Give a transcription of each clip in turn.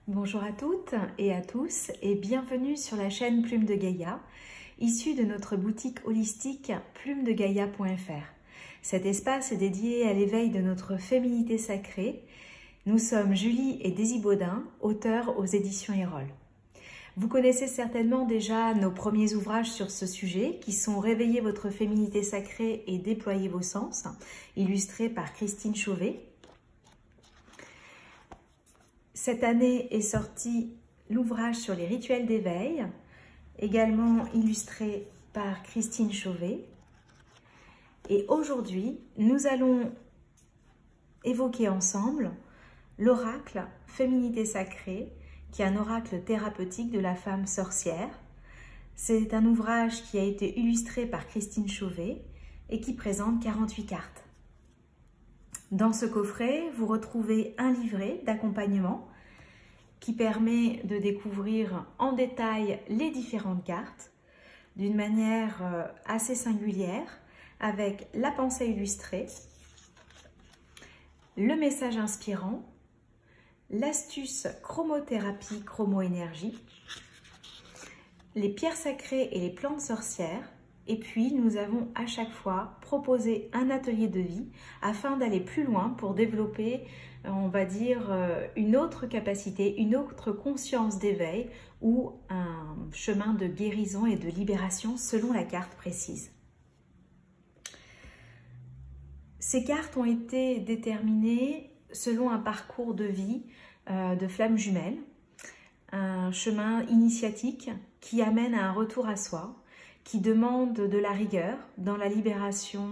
Bonjour à toutes et à tous et bienvenue sur la chaîne Plume de Gaïa, issue de notre boutique holistique plumedegaia.fr. Cet espace est dédié à l'éveil de notre féminité sacrée. Nous sommes Julie et Daisy Baudin, auteurs aux éditions Erol. Vous connaissez certainement déjà nos premiers ouvrages sur ce sujet qui sont Réveiller votre féminité sacrée et déployer vos sens, illustrés par Christine Chauvet. Cette année est sorti l'ouvrage sur les rituels d'éveil, également illustré par Christine Chauvet. Et aujourd'hui, nous allons évoquer ensemble l'oracle Féminité sacrée, qui est un oracle thérapeutique de la femme sorcière. C'est un ouvrage qui a été illustré par Christine Chauvet et qui présente 48 cartes. Dans ce coffret, vous retrouvez un livret d'accompagnement qui permet de découvrir en détail les différentes cartes d'une manière assez singulière, avec la pensée illustrée, le message inspirant, l'astuce chromothérapie chromo-énergie, les pierres sacrées et les plantes sorcières. Et puis, nous avons à chaque fois proposé un atelier de vie afin d'aller plus loin pour développer, on va dire, une autre capacité, une autre conscience d'éveil ou un chemin de guérison et de libération selon la carte précise. Ces cartes ont été déterminées selon un parcours de vie de flammes jumelles, un chemin initiatique qui amène à un retour à soi, qui demande de la rigueur dans la libération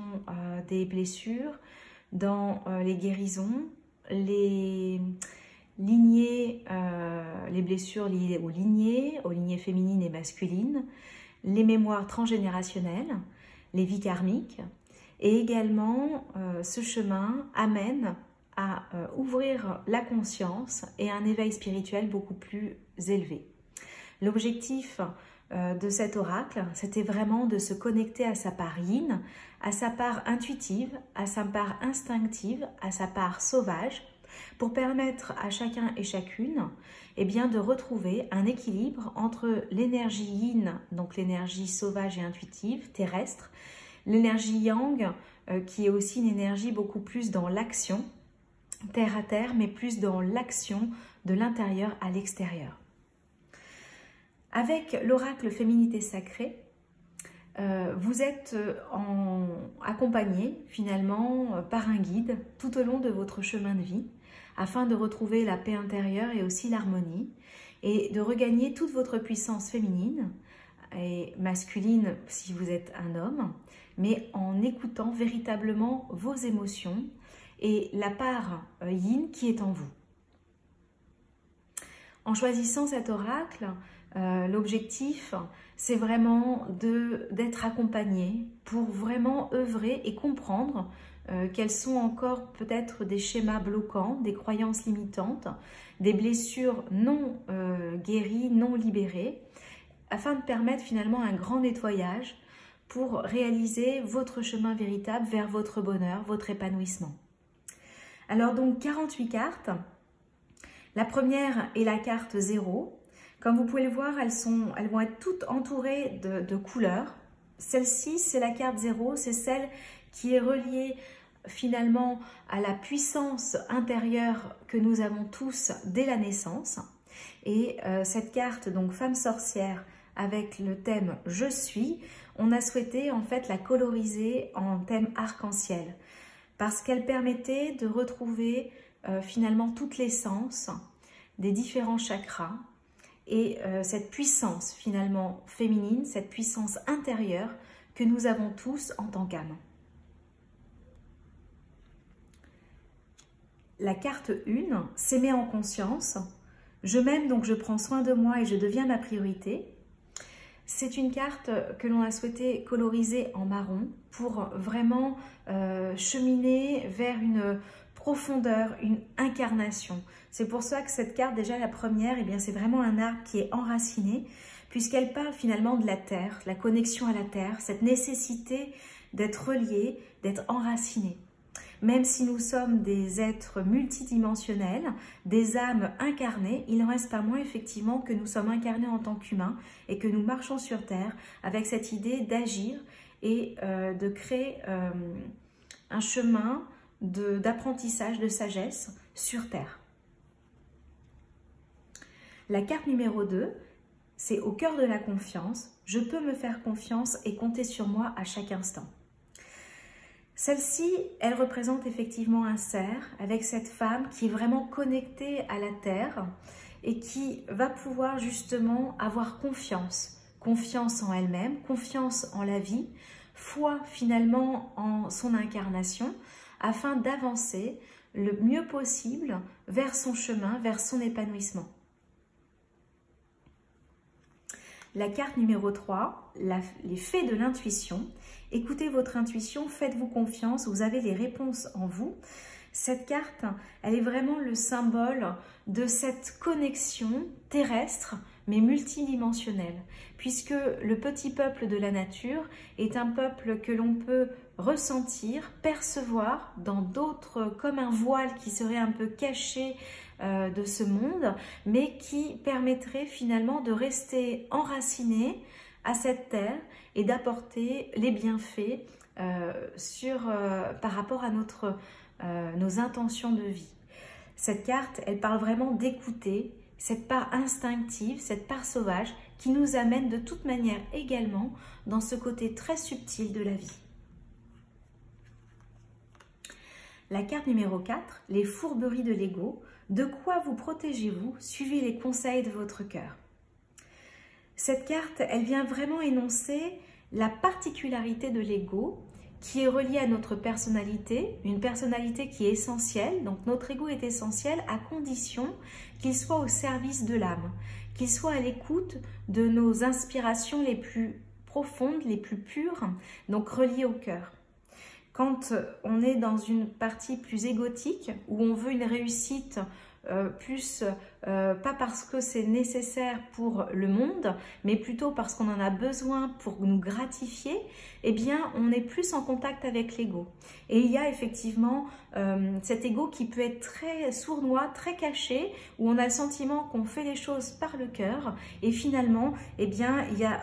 des blessures, dans les guérisons, les lignées, les blessures liées aux lignées féminines et masculines, les mémoires transgénérationnelles, les vies karmiques. Et également, ce chemin amène à ouvrir la conscience et un éveil spirituel beaucoup plus élevé. L'objectif de cet oracle, c'était vraiment de se connecter à sa part yin, à sa part intuitive, à sa part instinctive, à sa part sauvage, pour permettre à chacun et chacune de retrouver un équilibre entre l'énergie yin, donc l'énergie sauvage et intuitive, terrestre, l'énergie yang, qui est aussi une énergie beaucoup plus dans l'action, terre à terre, mais plus dans l'action de l'intérieur à l'extérieur. Avec l'oracle Féminité sacrée, vous êtes accompagné finalement par un guide tout au long de votre chemin de vie afin de retrouver la paix intérieure et aussi l'harmonie et de regagner toute votre puissance féminine et masculine si vous êtes un homme, mais en écoutant véritablement vos émotions et la part yin qui est en vous. En choisissant cet oracle, l'objectif, c'est vraiment d'être accompagné pour vraiment œuvrer et comprendre quels sont encore peut-être des schémas bloquants, des croyances limitantes, des blessures non guéries, non libérées, afin de permettre finalement un grand nettoyage pour réaliser votre chemin véritable vers votre bonheur, votre épanouissement. Alors donc 48 cartes. La première est la carte 0. Comme vous pouvez le voir, elles vont être toutes entourées de couleurs. Celle-ci, c'est la carte 0, c'est celle qui est reliée finalement à la puissance intérieure que nous avons tous dès la naissance. Et cette carte, donc femme sorcière, avec le thème « Je suis », on a souhaité en fait la coloriser en thème arc-en-ciel parce qu'elle permettait de retrouver finalement toute l'essence des différents chakras et cette puissance finalement féminine, cette puissance intérieure que nous avons tous en tant qu'âme. La carte 1, s'aimer en conscience. Je m'aime donc je prends soin de moi et je deviens ma priorité. C'est une carte que l'on a souhaité coloriser en marron pour vraiment cheminer vers une profondeur, une incarnation. C'est pour ça que cette carte, déjà la première, c'est vraiment un arbre qui est enraciné, puisqu'elle parle finalement de la terre, la connexion à la terre, cette nécessité d'être relié, d'être enraciné. Même si nous sommes des êtres multidimensionnels, des âmes incarnées, il n'en reste pas moins effectivement que nous sommes incarnés en tant qu'humains et que nous marchons sur Terre avec cette idée d'agir et de créer un chemin d'apprentissage, de sagesse sur Terre. La carte numéro 2, c'est au cœur de la confiance. Je peux me faire confiance et compter sur moi à chaque instant. Celle-ci, elle représente effectivement un cerf avec cette femme qui est vraiment connectée à la terre et qui va pouvoir justement avoir confiance. Confiance en elle-même, confiance en la vie, foi finalement en son incarnation afin d'avancer le mieux possible vers son chemin, vers son épanouissement. La carte numéro 3, les faits de l'intuition. Écoutez votre intuition, faites-vous confiance, vous avez les réponses en vous. Cette carte, elle est vraiment le symbole de cette connexion terrestre, mais multidimensionnelle, puisque le petit peuple de la nature est un peuple que l'on peut ressentir, percevoir dans d'autres, comme un voile qui serait un peu caché de ce monde, mais qui permettrait finalement de rester enraciné à cette terre et d'apporter les bienfaits par rapport à nos intentions de vie. Cette carte, elle parle vraiment d'écouter cette part instinctive, cette part sauvage qui nous amène de toute manière également dans ce côté très subtil de la vie. La carte numéro 4, les fourberies de l'ego. De quoi vous protégez-vous? Suivez les conseils de votre cœur. Cette carte, elle vient vraiment énoncer la particularité de l'ego qui est reliée à notre personnalité, une personnalité qui est essentielle. Donc notre ego est essentiel à condition qu'il soit au service de l'âme, qu'il soit à l'écoute de nos inspirations les plus profondes, les plus pures, donc reliées au cœur. Quand on est dans une partie plus égotique, où on veut une réussite pas parce que c'est nécessaire pour le monde, mais plutôt parce qu'on en a besoin pour nous gratifier, eh bien on est plus en contact avec l'ego. Et il y a effectivement cet ego qui peut être très sournois, très caché, où on a le sentiment qu'on fait les choses par le cœur, et finalement, eh bien, il y a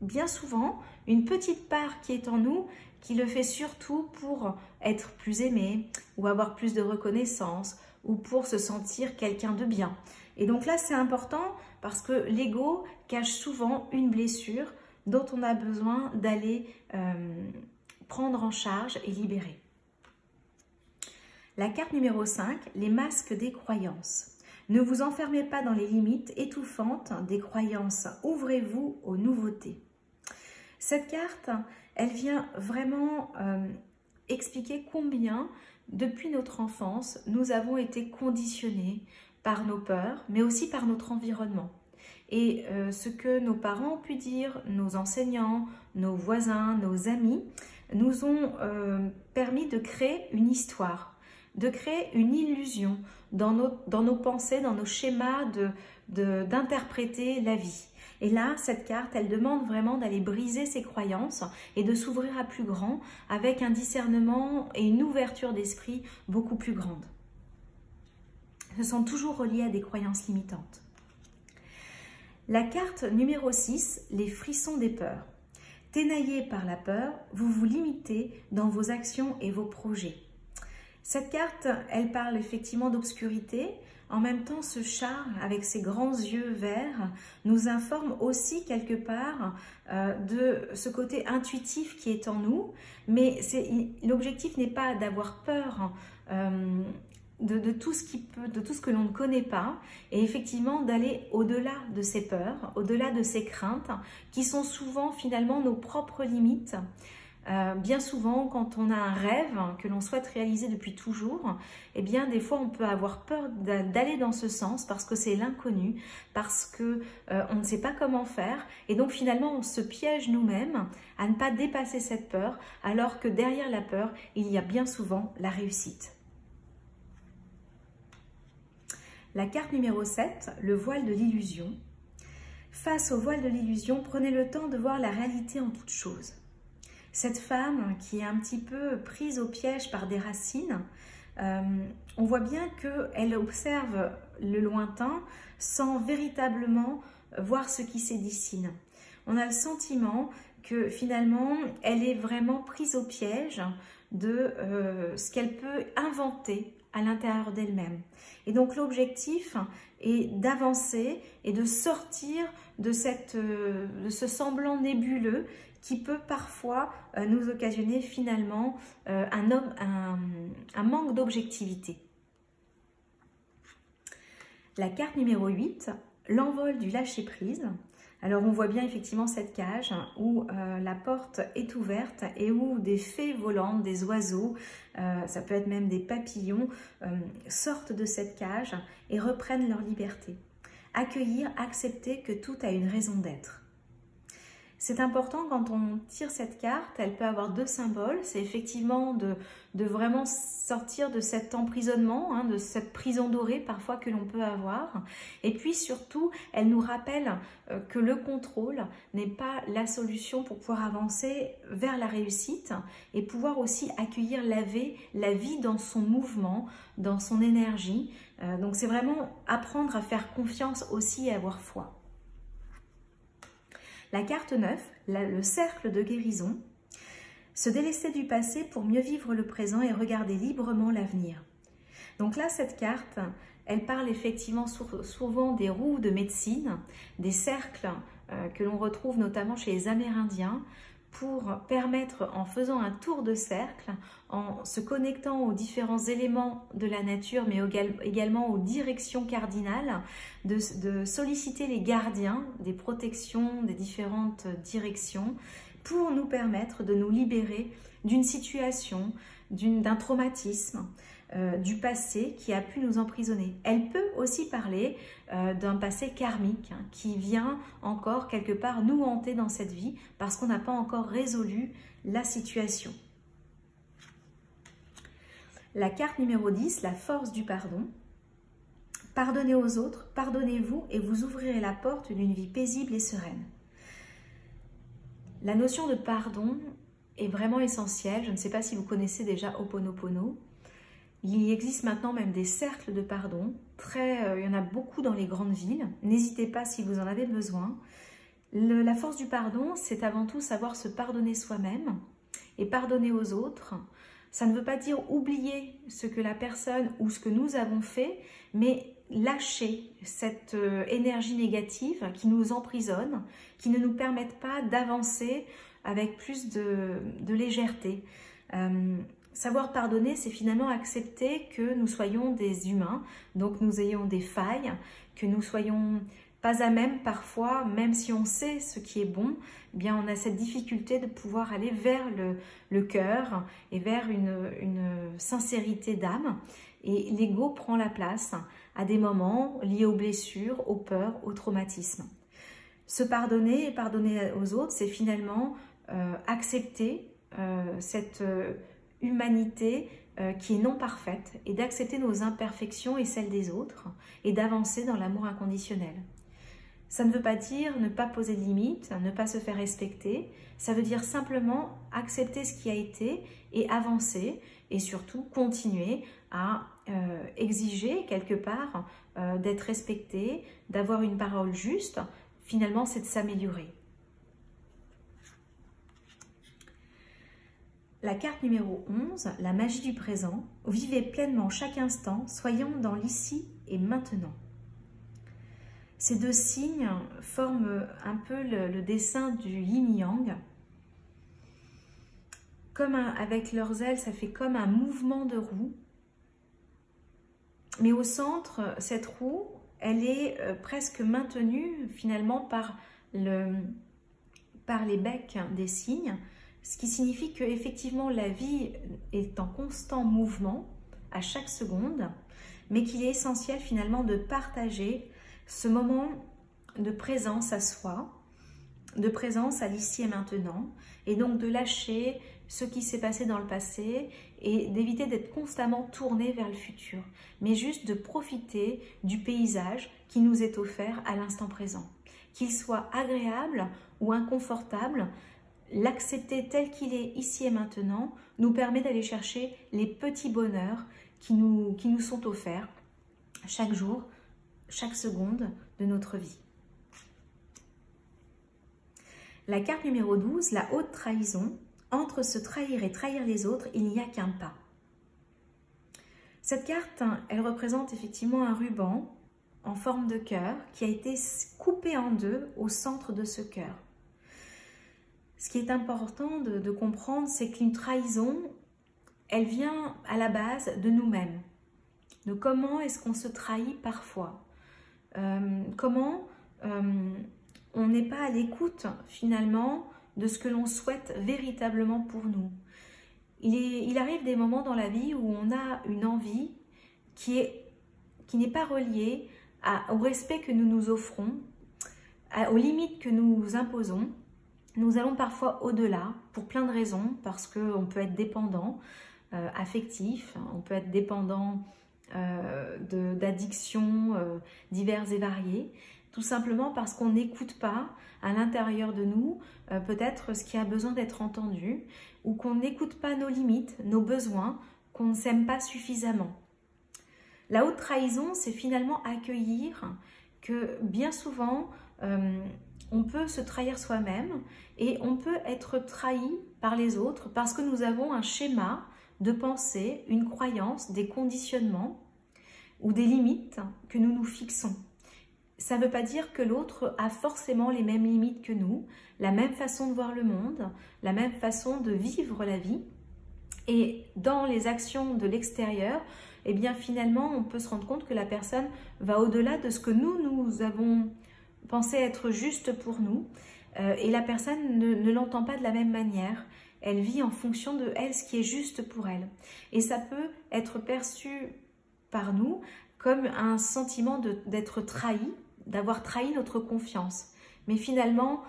bien souvent une petite part qui est en nous qui le fait surtout pour être plus aimé ou avoir plus de reconnaissance ou pour se sentir quelqu'un de bien. Et donc là, c'est important parce que l'ego cache souvent une blessure dont on a besoin d'aller prendre en charge et libérer. La carte numéro 5, les masques des croyances. Ne vous enfermez pas dans les limites étouffantes des croyances. Ouvrez-vous aux nouveautés. Cette carte, elle vient vraiment expliquer combien, depuis notre enfance, nous avons été conditionnés par nos peurs, mais aussi par notre environnement. Et ce que nos parents ont pu dire, nos enseignants, nos voisins, nos amis, nous ont permis de créer une histoire, de créer une illusion dans nos pensées, dans nos schémas d'interpréter la vie. Et là, cette carte, elle demande vraiment d'aller briser ses croyances et de s'ouvrir à plus grand avec un discernement et une ouverture d'esprit beaucoup plus grande. Ce sont toujours reliés à des croyances limitantes. La carte numéro 6, les frissons des peurs. Ténaillés par la peur, vous vous limitez dans vos actions et vos projets. Cette carte, elle parle effectivement d'obscurité. En même temps, ce chat, avec ses grands yeux verts, nous informe aussi quelque part de ce côté intuitif qui est en nous. Mais l'objectif n'est pas d'avoir peur de tout ce que l'on ne connaît pas, et effectivement d'aller au-delà de ces peurs, au-delà de ces craintes, qui sont souvent finalement nos propres limites. Bien souvent, quand on a un rêve que l'on souhaite réaliser depuis toujours, eh bien, des fois, on peut avoir peur d'aller dans ce sens parce que c'est l'inconnu, parce que on ne sait pas comment faire. Et donc, finalement, on se piège nous-mêmes à ne pas dépasser cette peur, alors que derrière la peur, il y a bien souvent la réussite. La carte numéro 7, le voile de l'illusion. Face au voile de l'illusion, prenez le temps de voir la réalité en toute chose. Cette femme qui est un petit peu prise au piège par des racines, on voit bien qu'elle observe le lointain sans véritablement voir ce qui s'y dessine. On a le sentiment que finalement, elle est vraiment prise au piège de ce qu'elle peut inventer à l'intérieur d'elle-même. Et donc l'objectif est d'avancer et de sortir de ce semblant nébuleux qui peut parfois nous occasionner finalement un manque d'objectivité. La carte numéro 8, l'envol du lâcher-prise. Alors on voit bien effectivement cette cage où la porte est ouverte et où des fées volantes, des oiseaux, ça peut être même des papillons, sortent de cette cage et reprennent leur liberté. Accueillir, accepter que tout a une raison d'être. C'est important quand on tire cette carte, elle peut avoir deux symboles. C'est effectivement de vraiment sortir de cet emprisonnement, de cette prison dorée parfois que l'on peut avoir. Et puis surtout, elle nous rappelle que le contrôle n'est pas la solution pour pouvoir avancer vers la réussite et pouvoir aussi accueillir la vie dans son mouvement, dans son énergie. Donc c'est vraiment apprendre à faire confiance aussi et avoir foi. La carte 9, le cercle de guérison, se délester du passé pour mieux vivre le présent et regarder librement l'avenir. Donc là, cette carte, elle parle effectivement souvent des roues de médecine, des cercles que l'on retrouve notamment chez les Amérindiens, pour permettre, en faisant un tour de cercle, en se connectant aux différents éléments de la nature, mais également aux directions cardinales, de solliciter les gardiens des protections, des différentes directions, pour nous permettre de nous libérer d'une situation, d'un traumatisme, du passé qui a pu nous emprisonner. Elle peut aussi parler d'un passé karmique qui vient encore quelque part nous hanter dans cette vie parce qu'on n'a pas encore résolu la situation. La carte numéro 10, la force du pardon. Pardonnez aux autres, pardonnez-vous et vous ouvrirez la porte d'une vie paisible et sereine. La notion de pardon est vraiment essentielle. Je ne sais pas si vous connaissez déjà Ho'oponopono. Il existe maintenant même des cercles de pardon. Il y en a beaucoup dans les grandes villes. N'hésitez pas si vous en avez besoin. La force du pardon, c'est avant tout savoir se pardonner soi-même et pardonner aux autres. Ça ne veut pas dire oublier ce que la personne ou ce que nous avons fait, mais lâcher cette énergie négative qui nous emprisonne, qui ne nous permettent pas d'avancer avec plus de légèreté. Savoir pardonner, c'est finalement accepter que nous soyons des humains, donc nous ayons des failles, que nous soyons pas à même parfois, même si on sait ce qui est bon, eh bien on a cette difficulté de pouvoir aller vers le cœur et vers une sincérité d'âme. Et l'ego prend la place à des moments liés aux blessures, aux peurs, aux traumatismes. Se pardonner et pardonner aux autres, c'est finalement accepter cette humanité qui est non parfaite et d'accepter nos imperfections et celles des autres et d'avancer dans l'amour inconditionnel. Ça ne veut pas dire ne pas poser de limites, ne pas se faire respecter. Ça veut dire simplement accepter ce qui a été et avancer et surtout continuer à exiger quelque part d'être respecté, d'avoir une parole juste. Finalement, c'est de s'améliorer. La carte numéro 11, la magie du présent. Vivez pleinement chaque instant, soyons dans l'ici et maintenant. Ces deux signes forment un peu le dessin du yin-yang. Avec leurs ailes, ça fait comme un mouvement de roue. Mais au centre, cette roue, elle est presque maintenue finalement par les becs des signes, ce qui signifie qu'effectivement la vie est en constant mouvement à chaque seconde, mais qu'il est essentiel finalement de partager ce moment de présence à soi, de présence à l'ici et maintenant, et donc de lâcher ce qui s'est passé dans le passé et d'éviter d'être constamment tourné vers le futur, mais juste de profiter du paysage qui nous est offert à l'instant présent. Qu'il soit agréable ou inconfortable, l'accepter tel qu'il est ici et maintenant nous permet d'aller chercher les petits bonheurs qui nous sont offerts chaque jour, chaque seconde de notre vie. La carte numéro 12, la haute trahison. Entre se trahir et trahir les autres, il n'y a qu'un pas. Cette carte, elle représente effectivement un ruban en forme de cœur qui a été coupé en deux au centre de ce cœur. Ce qui est important de comprendre, c'est qu'une trahison, elle vient à la base de nous-mêmes. De comment est-ce qu'on se trahit parfois. Comment on n'est pas à l'écoute finalement de ce que l'on souhaite véritablement pour nous. Il arrive des moments dans la vie où on a une envie qui n'est pas reliée au respect que nous nous offrons, aux limites que nous imposons. Nous allons parfois au-delà pour plein de raisons, parce qu'on peut être dépendant affectif, on peut être dépendant d'addictions diverses et variées, tout simplement parce qu'on n'écoute pas à l'intérieur de nous peut-être ce qui a besoin d'être entendu, ou qu'on n'écoute pas nos limites, nos besoins, qu'on ne s'aime pas suffisamment. La haute trahison, c'est finalement accueillir que bien souvent, on peut se trahir soi-même et on peut être trahi par les autres parce que nous avons un schéma de pensée, une croyance, des conditionnements ou des limites que nous nous fixons. Ça ne veut pas dire que l'autre a forcément les mêmes limites que nous, la même façon de voir le monde, la même façon de vivre la vie. Et dans les actions de l'extérieur, eh bien finalement, on peut se rendre compte que la personne va au-delà de ce que nous avons pensé être juste pour nous. Et la personne ne l'entend pas de la même manière. Elle vit en fonction de elle, ce qui est juste pour elle. Et ça peut être perçu par nous comme un sentiment d'être trahi, d'avoir trahi notre confiance. Mais finalement,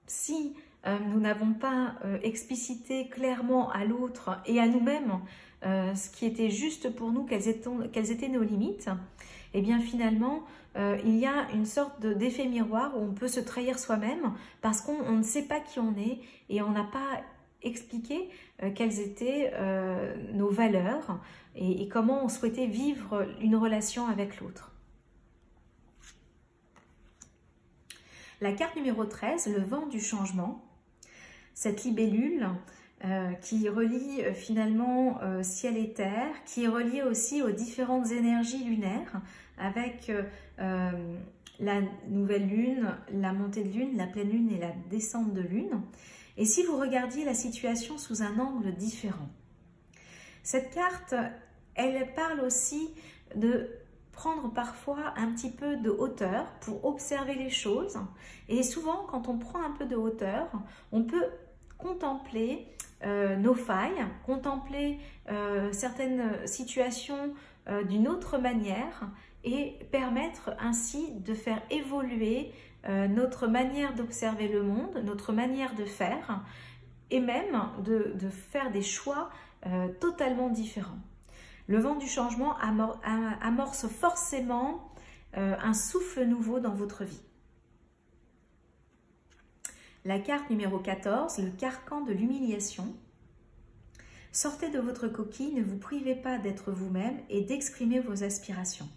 si nous n'avons pas explicité clairement à l'autre et à nous-mêmes ce qui était juste pour nous, quelles étaient nos limites, et bien finalement, il y a une sorte d'effet miroir où on peut se trahir soi-même parce qu'on ne sait pas qui on est et on n'a pas expliqué quelles étaient nos valeurs et comment on souhaitait vivre une relation avec l'autre. La carte numéro 13, le vent du changement. Cette libellule qui relie finalement ciel et terre, qui est reliée aussi aux différentes énergies lunaires avec la nouvelle lune, la montée de lune, la pleine lune et la descente de lune. Et si vous regardiez la situation sous un angle différent, cette carte, elle parle aussi de prendre parfois un petit peu de hauteur pour observer les choses. Et souvent, quand on prend un peu de hauteur, on peut contempler nos failles, contempler certaines situations d'une autre manière et permettre ainsi de faire évoluer notre manière d'observer le monde, notre manière de faire et même de faire des choix totalement différents. Le vent du changement amorce forcément un souffle nouveau dans votre vie. La carte numéro 14, le carcan de l'humiliation. Sortez de votre coquille, ne vous privez pas d'être vous-même et d'exprimer vos aspirations.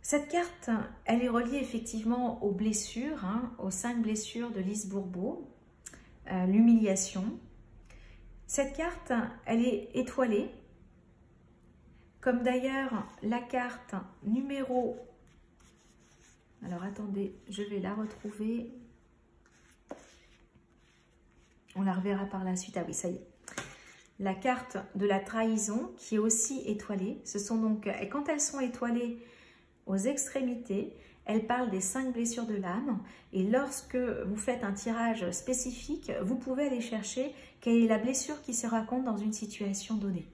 Cette carte, elle est reliée effectivement aux blessures, aux 5 blessures de Lise Bourbeau, l'humiliation. Cette carte, elle est étoilée, comme d'ailleurs la carte numéro... Alors attendez, je vais la retrouver. On la reverra par la suite. Ah oui, ça y est. La carte de la trahison qui est aussi étoilée. Ce sont donc, et quand elles sont étoilées aux extrémités, elles parlent des 5 blessures de l'âme. Et lorsque vous faites un tirage spécifique, vous pouvez aller chercher quelle est la blessure qui se raconte dans une situation donnée.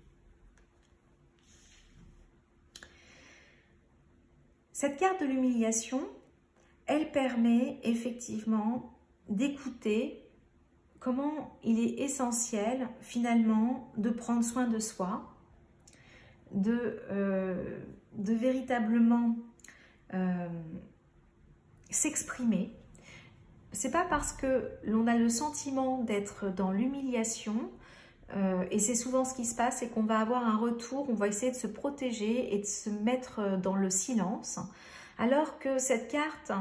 Cette carte de l'humiliation, elle permet effectivement d'écouter comment il est essentiel finalement de prendre soin de soi, de véritablement s'exprimer, c'est pas parce que l'on a le sentiment d'être dans l'humiliation, et c'est souvent ce qui se passe, c'est qu'on va avoir un retour, on va essayer de se protéger et de se mettre dans le silence, alors que cette carte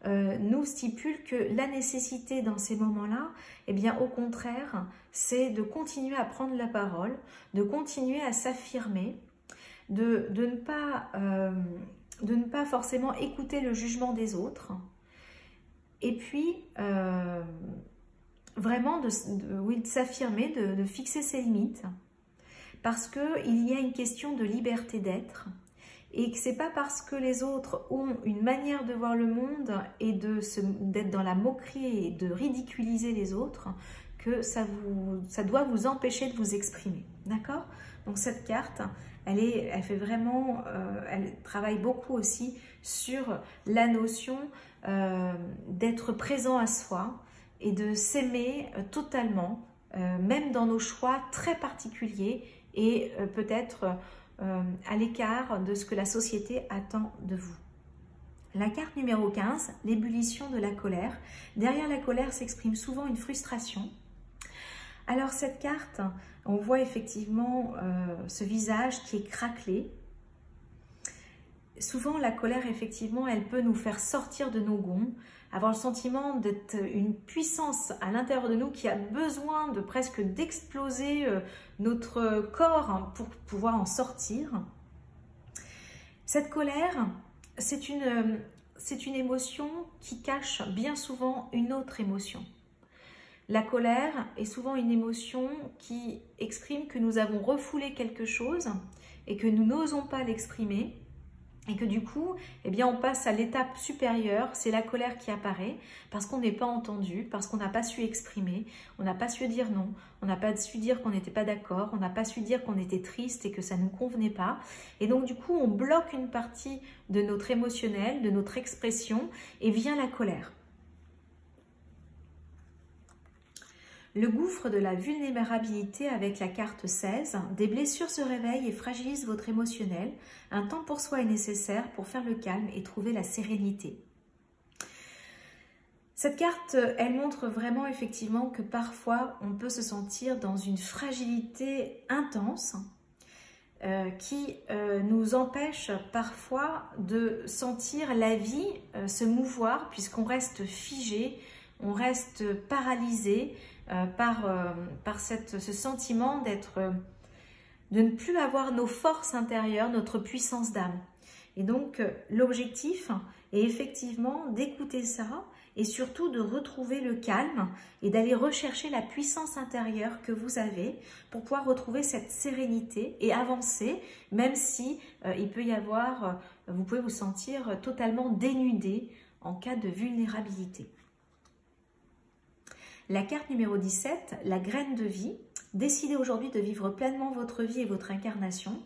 nous stipule que la nécessité dans ces moments-là, eh bien au contraire, c'est de continuer à prendre la parole, de continuer à s'affirmer, de ne pas forcément écouter le jugement des autres, et puis vraiment de s'affirmer, de fixer ses limites, parce qu'il y a une question de liberté d'être, et que c'est pas parce que les autres ont une manière de voir le monde et d'être dans la moquerie et de ridiculiser les autres que ça doit vous empêcher de vous exprimer, d'accord? Donc cette carte, elle travaille beaucoup aussi sur la notion d'être présent à soi et de s'aimer totalement, même dans nos choix très particuliers et peut-être à l'écart de ce que la société attend de vous. La carte numéro 15, l'ébullition de la colère. Derrière la colère s'exprime souvent une frustration. Alors cette carte, on voit effectivement ce visage qui est craquelé. Souvent la colère, effectivement, elle peut nous faire sortir de nos gonds, avoir le sentiment d'être une puissance à l'intérieur de nous qui a besoin de presque d'exploser notre corps pour pouvoir en sortir. Cette colère, c'est une émotion qui cache bien souvent une autre émotion. La colère est souvent une émotion qui exprime que nous avons refoulé quelque chose et que nous n'osons pas l'exprimer. Et que du coup, eh bien, on passe à l'étape supérieure, c'est la colère qui apparaît parce qu'on n'est pas entendu, parce qu'on n'a pas su exprimer, on n'a pas su dire non, on n'a pas su dire qu'on n'était pas d'accord, on n'a pas su dire qu'on était triste et que ça ne nous convenait pas. Et donc du coup, on bloque une partie de notre émotionnel, de notre expression et vient la colère. Le gouffre de la vulnérabilité avec la carte 16, des blessures se réveillent et fragilisent votre émotionnel. Un temps pour soi est nécessaire pour faire le calme et trouver la sérénité. Cette carte, elle montre vraiment effectivement que parfois on peut se sentir dans une fragilité intense qui nous empêche parfois de sentir la vie se mouvoir puisqu'on reste figé, on reste paralysé, par ce sentiment de ne plus avoir nos forces intérieures, notre puissance d'âme. Et donc l'objectif est effectivement d'écouter ça et surtout de retrouver le calme et d'aller rechercher la puissance intérieure que vous avez pour pouvoir retrouver cette sérénité et avancer, même si il peut y avoir, vous pouvez vous sentir totalement dénudé en cas de vulnérabilité. La carte numéro 17, la graine de vie. Décidez aujourd'hui de vivre pleinement votre vie et votre incarnation.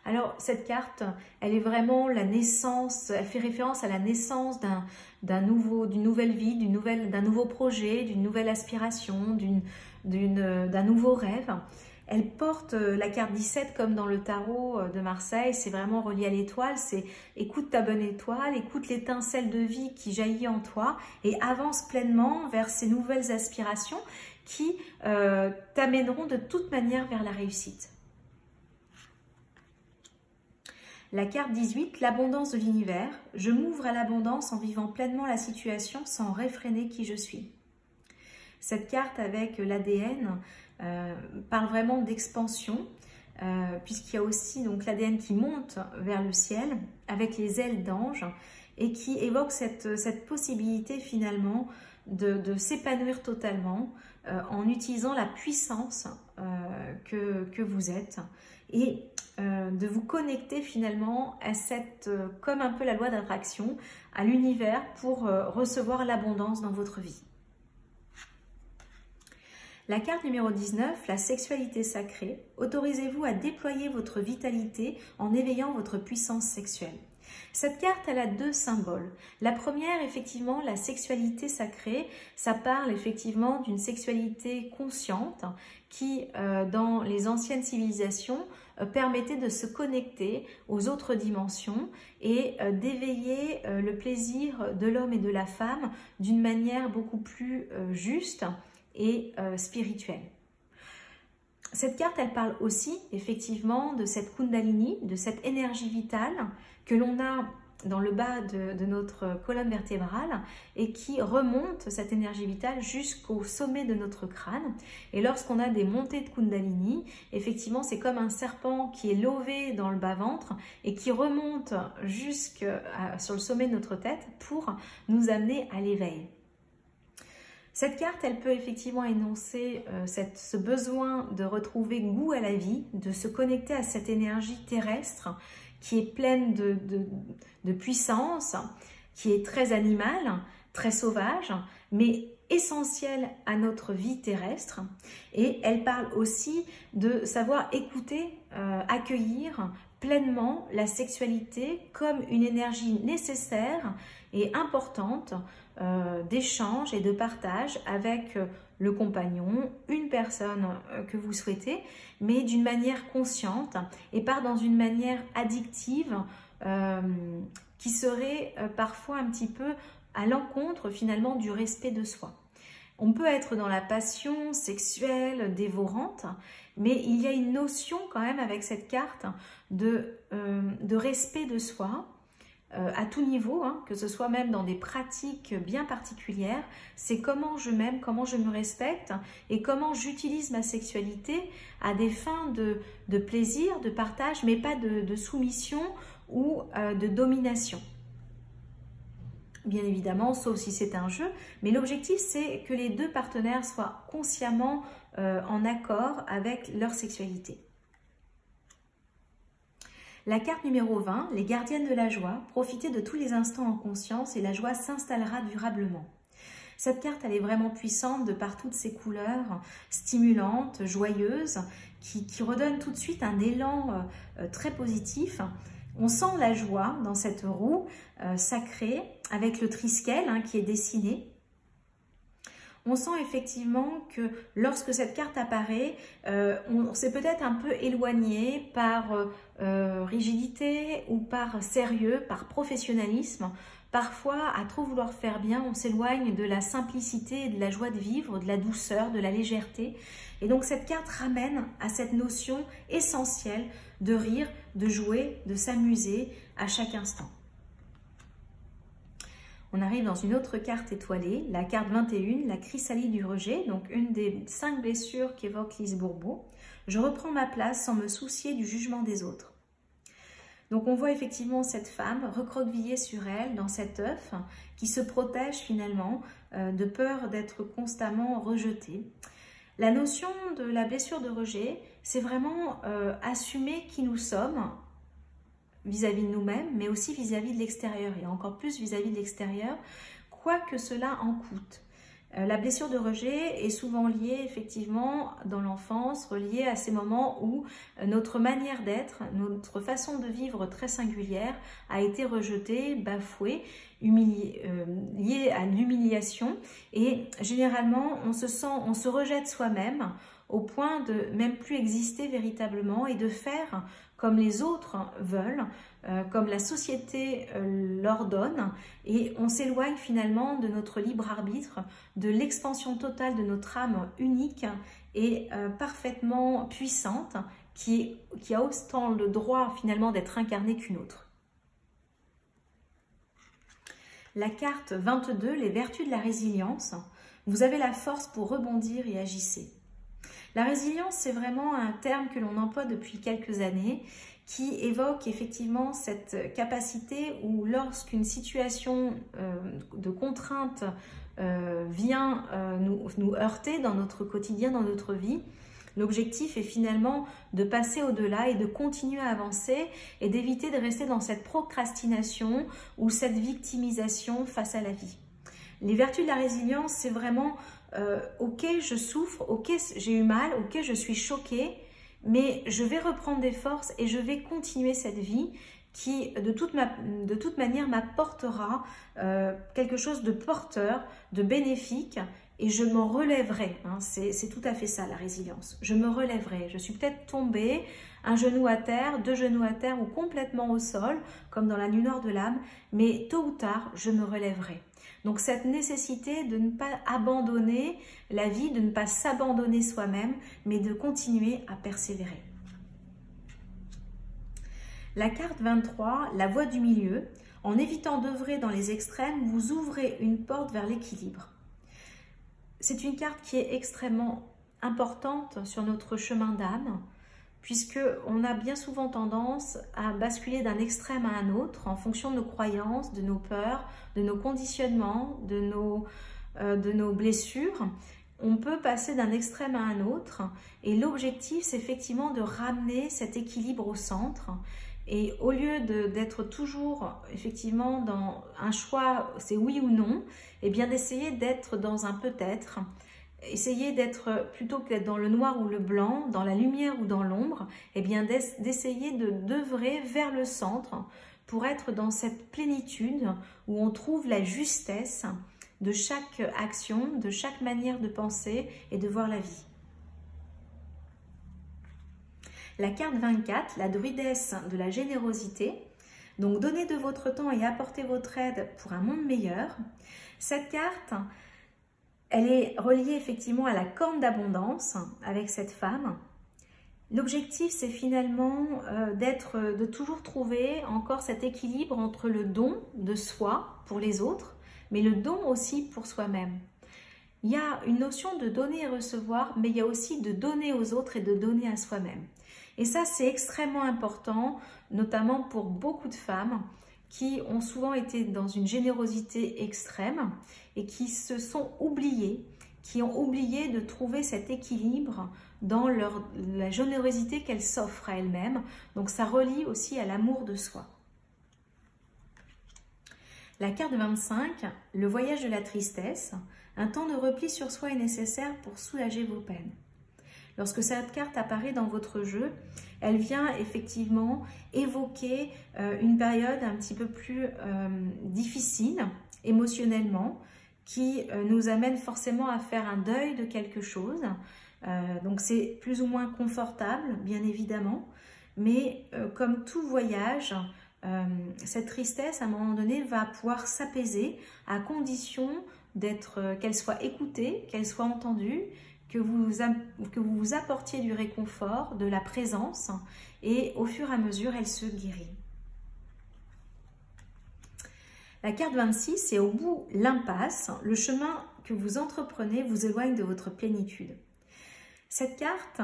Alors cette carte, elle est vraiment la naissance, elle fait référence à la naissance d'une nouvelle vie, d'un nouveau projet, d'une nouvelle aspiration, d'un nouveau rêve. Elle porte la carte 17 comme dans le tarot de Marseille, c'est vraiment relié à l'étoile, c'est écoute ta bonne étoile, écoute l'étincelle de vie qui jaillit en toi et avance pleinement vers ces nouvelles aspirations qui t'amèneront de toute manière vers la réussite. La carte 18, l'abondance de l'univers. Je m'ouvre à l'abondance en vivant pleinement la situation sans réfréner qui je suis. Cette carte avec l'ADN parle vraiment d'expansion, puisqu'il y a aussi l'ADN qui monte vers le ciel avec les ailes d'ange et qui évoque cette possibilité finalement de s'épanouir totalement en utilisant la puissance que vous êtes et de vous connecter finalement à comme un peu la loi d'attraction, à l'univers pour recevoir l'abondance dans votre vie. La carte numéro 19, la sexualité sacrée. Autorisez-vous à déployer votre vitalité en éveillant votre puissance sexuelle. Cette carte, elle a deux symboles. La première, effectivement, la sexualité sacrée, ça parle effectivement d'une sexualité consciente qui, dans les anciennes civilisations, permettait de se connecter aux autres dimensions et d'éveiller le plaisir de l'homme et de la femme d'une manière beaucoup plus juste et spirituelle. Cette carte, elle parle aussi effectivement de cette Kundalini, de cette énergie vitale que l'on a dans le bas de notre colonne vertébrale et qui remonte cette énergie vitale jusqu'au sommet de notre crâne. Et lorsqu'on a des montées de Kundalini, effectivement, c'est comme un serpent qui est lové dans le bas-ventre et qui remonte sur le sommet de notre tête pour nous amener à l'éveil. Cette carte, elle peut effectivement énoncer ce besoin de retrouver goût à la vie, de se connecter à cette énergie terrestre qui est pleine de puissance, qui est très animale, très sauvage, mais essentielle à notre vie terrestre. Et elle parle aussi de savoir écouter, accueillir pleinement la sexualité comme une énergie nécessaire et importante d'échange et de partage avec le compagnon, une personne que vous souhaitez, mais d'une manière consciente et pas dans une manière addictive qui serait parfois un petit peu à l'encontre finalement du respect de soi. On peut être dans la passion sexuelle dévorante, mais il y a une notion quand même avec cette carte de respect de soi, à tout niveau, hein, que ce soit même dans des pratiques bien particulières. C'est comment je m'aime, comment je me respecte et comment j'utilise ma sexualité à des fins de plaisir, de partage, mais pas de soumission ou de domination. Bien évidemment, sauf si c'est un jeu, mais l'objectif c'est que les deux partenaires soient consciemment en accord avec leur sexualité. La carte numéro 20, les gardiennes de la joie, profitez de tous les instants en conscience et la joie s'installera durablement. Cette carte, elle est vraiment puissante de par toutes ses couleurs, stimulantes, joyeuses, qui redonnent tout de suite un élan très positif. On sent la joie dans cette roue sacrée avec le triskel qui est dessiné. On sent effectivement que lorsque cette carte apparaît, on s'est peut-être un peu éloigné par rigidité ou par sérieux, par professionnalisme. Parfois, à trop vouloir faire bien, on s'éloigne de la simplicité et de la joie de vivre, de la douceur, de la légèreté. Et donc cette carte ramène à cette notion essentielle de rire, de jouer, de s'amuser à chaque instant. On arrive dans une autre carte étoilée, la carte 21, la chrysalide du rejet, donc une des 5 blessures qu'évoque Lise Bourbeau. Je reprends ma place sans me soucier du jugement des autres. Donc on voit effectivement cette femme recroquevillée sur elle dans cet œuf qui se protège finalement de peur d'être constamment rejetée. La notion de la blessure de rejet, c'est vraiment assumer qui nous sommes vis-à-vis de nous-mêmes, mais aussi vis-à-vis de l'extérieur, et encore plus vis-à-vis de l'extérieur, quoi que cela en coûte. La blessure de rejet est souvent liée effectivement dans l'enfance, reliée à ces moments où notre manière d'être, notre façon de vivre très singulière a été rejetée, bafouée, liée à l'humiliation, et généralement on se rejette soi-même au point de même plus exister véritablement et de faire comme les autres veulent, comme la société l'ordonne, et on s'éloigne finalement de notre libre arbitre, de l'expansion totale de notre âme unique et parfaitement puissante, qui a autant le droit finalement d'être incarnée qu'une autre. La carte 22, les vertus de la résilience. Vous avez la force pour rebondir et agissez. La résilience, c'est vraiment un terme que l'on emploie depuis quelques années, qui évoque effectivement cette capacité où lorsqu'une situation de contrainte vient nous heurter dans notre quotidien, dans notre vie, l'objectif est finalement de passer au-delà et de continuer à avancer et d'éviter de rester dans cette procrastination ou cette victimisation face à la vie. Les vertus de la résilience, c'est vraiment ok, je souffre, ok, j'ai eu mal, ok, je suis choquée, mais je vais reprendre des forces et je vais continuer cette vie qui de toute manière m'apportera quelque chose de porteur, de bénéfique, et je m'en relèverai. Hein. C'est tout à fait ça la résilience. Je me relèverai. Je suis peut-être tombée, un genou à terre, 2 genoux à terre ou complètement au sol, comme dans la nuit noire de l'âme, mais tôt ou tard, je me relèverai. Donc cette nécessité de ne pas abandonner la vie, de ne pas s'abandonner soi-même, mais de continuer à persévérer. La carte 23, la voie du milieu. En évitant d'œuvrer dans les extrêmes, vous ouvrez une porte vers l'équilibre. C'est une carte qui est extrêmement importante sur notre chemin d'âme, puisqu'on a bien souvent tendance à basculer d'un extrême à un autre en fonction de nos croyances, de nos peurs, de nos conditionnements, de nos blessures. On peut passer d'un extrême à un autre et l'objectif, c'est effectivement de ramener cet équilibre au centre. Et au lieu d'être toujours effectivement dans un choix, c'est oui ou non, et bien d'essayer d'être dans un peut-être. Essayer d'être, plutôt que d'être dans le noir ou le blanc, dans la lumière ou dans l'ombre, et bien d'essayer d'œuvrer vers le centre pour être dans cette plénitude où on trouve la justesse de chaque action, de chaque manière de penser et de voir la vie. La carte 24, la druidesse de la générosité. Donc, donnez de votre temps et apportez votre aide pour un monde meilleur. Cette carte, elle est reliée effectivement à la corne d'abondance avec cette femme. L'objectif, c'est finalement de toujours trouver encore cet équilibre entre le don de soi pour les autres, mais le don aussi pour soi-même. Il y a une notion de donner et recevoir, mais il y a aussi de donner aux autres et de donner à soi-même. Et ça, c'est extrêmement important, notamment pour beaucoup de femmes qui ont souvent été dans une générosité extrême et qui se sont oubliées, qui ont oublié de trouver cet équilibre dans la générosité qu'elles s'offrent à elles-mêmes. Donc ça relie aussi à l'amour de soi. La carte 25, le voyage de la tristesse. Un temps de repli sur soi est nécessaire pour soulager vos peines. Lorsque cette carte apparaît dans votre jeu, elle vient effectivement évoquer une période un petit peu plus difficile émotionnellement, qui nous amène forcément à faire un deuil de quelque chose. Donc c'est plus ou moins confortable, bien évidemment, mais comme tout voyage, cette tristesse, à un moment donné, va pouvoir s'apaiser à condition qu'elle soit écoutée, qu'elle soit entendue, que vous vous apportiez du réconfort, de la présence, et au fur et à mesure, elle se guérit. La carte 26, c'est au bout l'impasse. Le chemin que vous entreprenez vous éloigne de votre plénitude. Cette carte,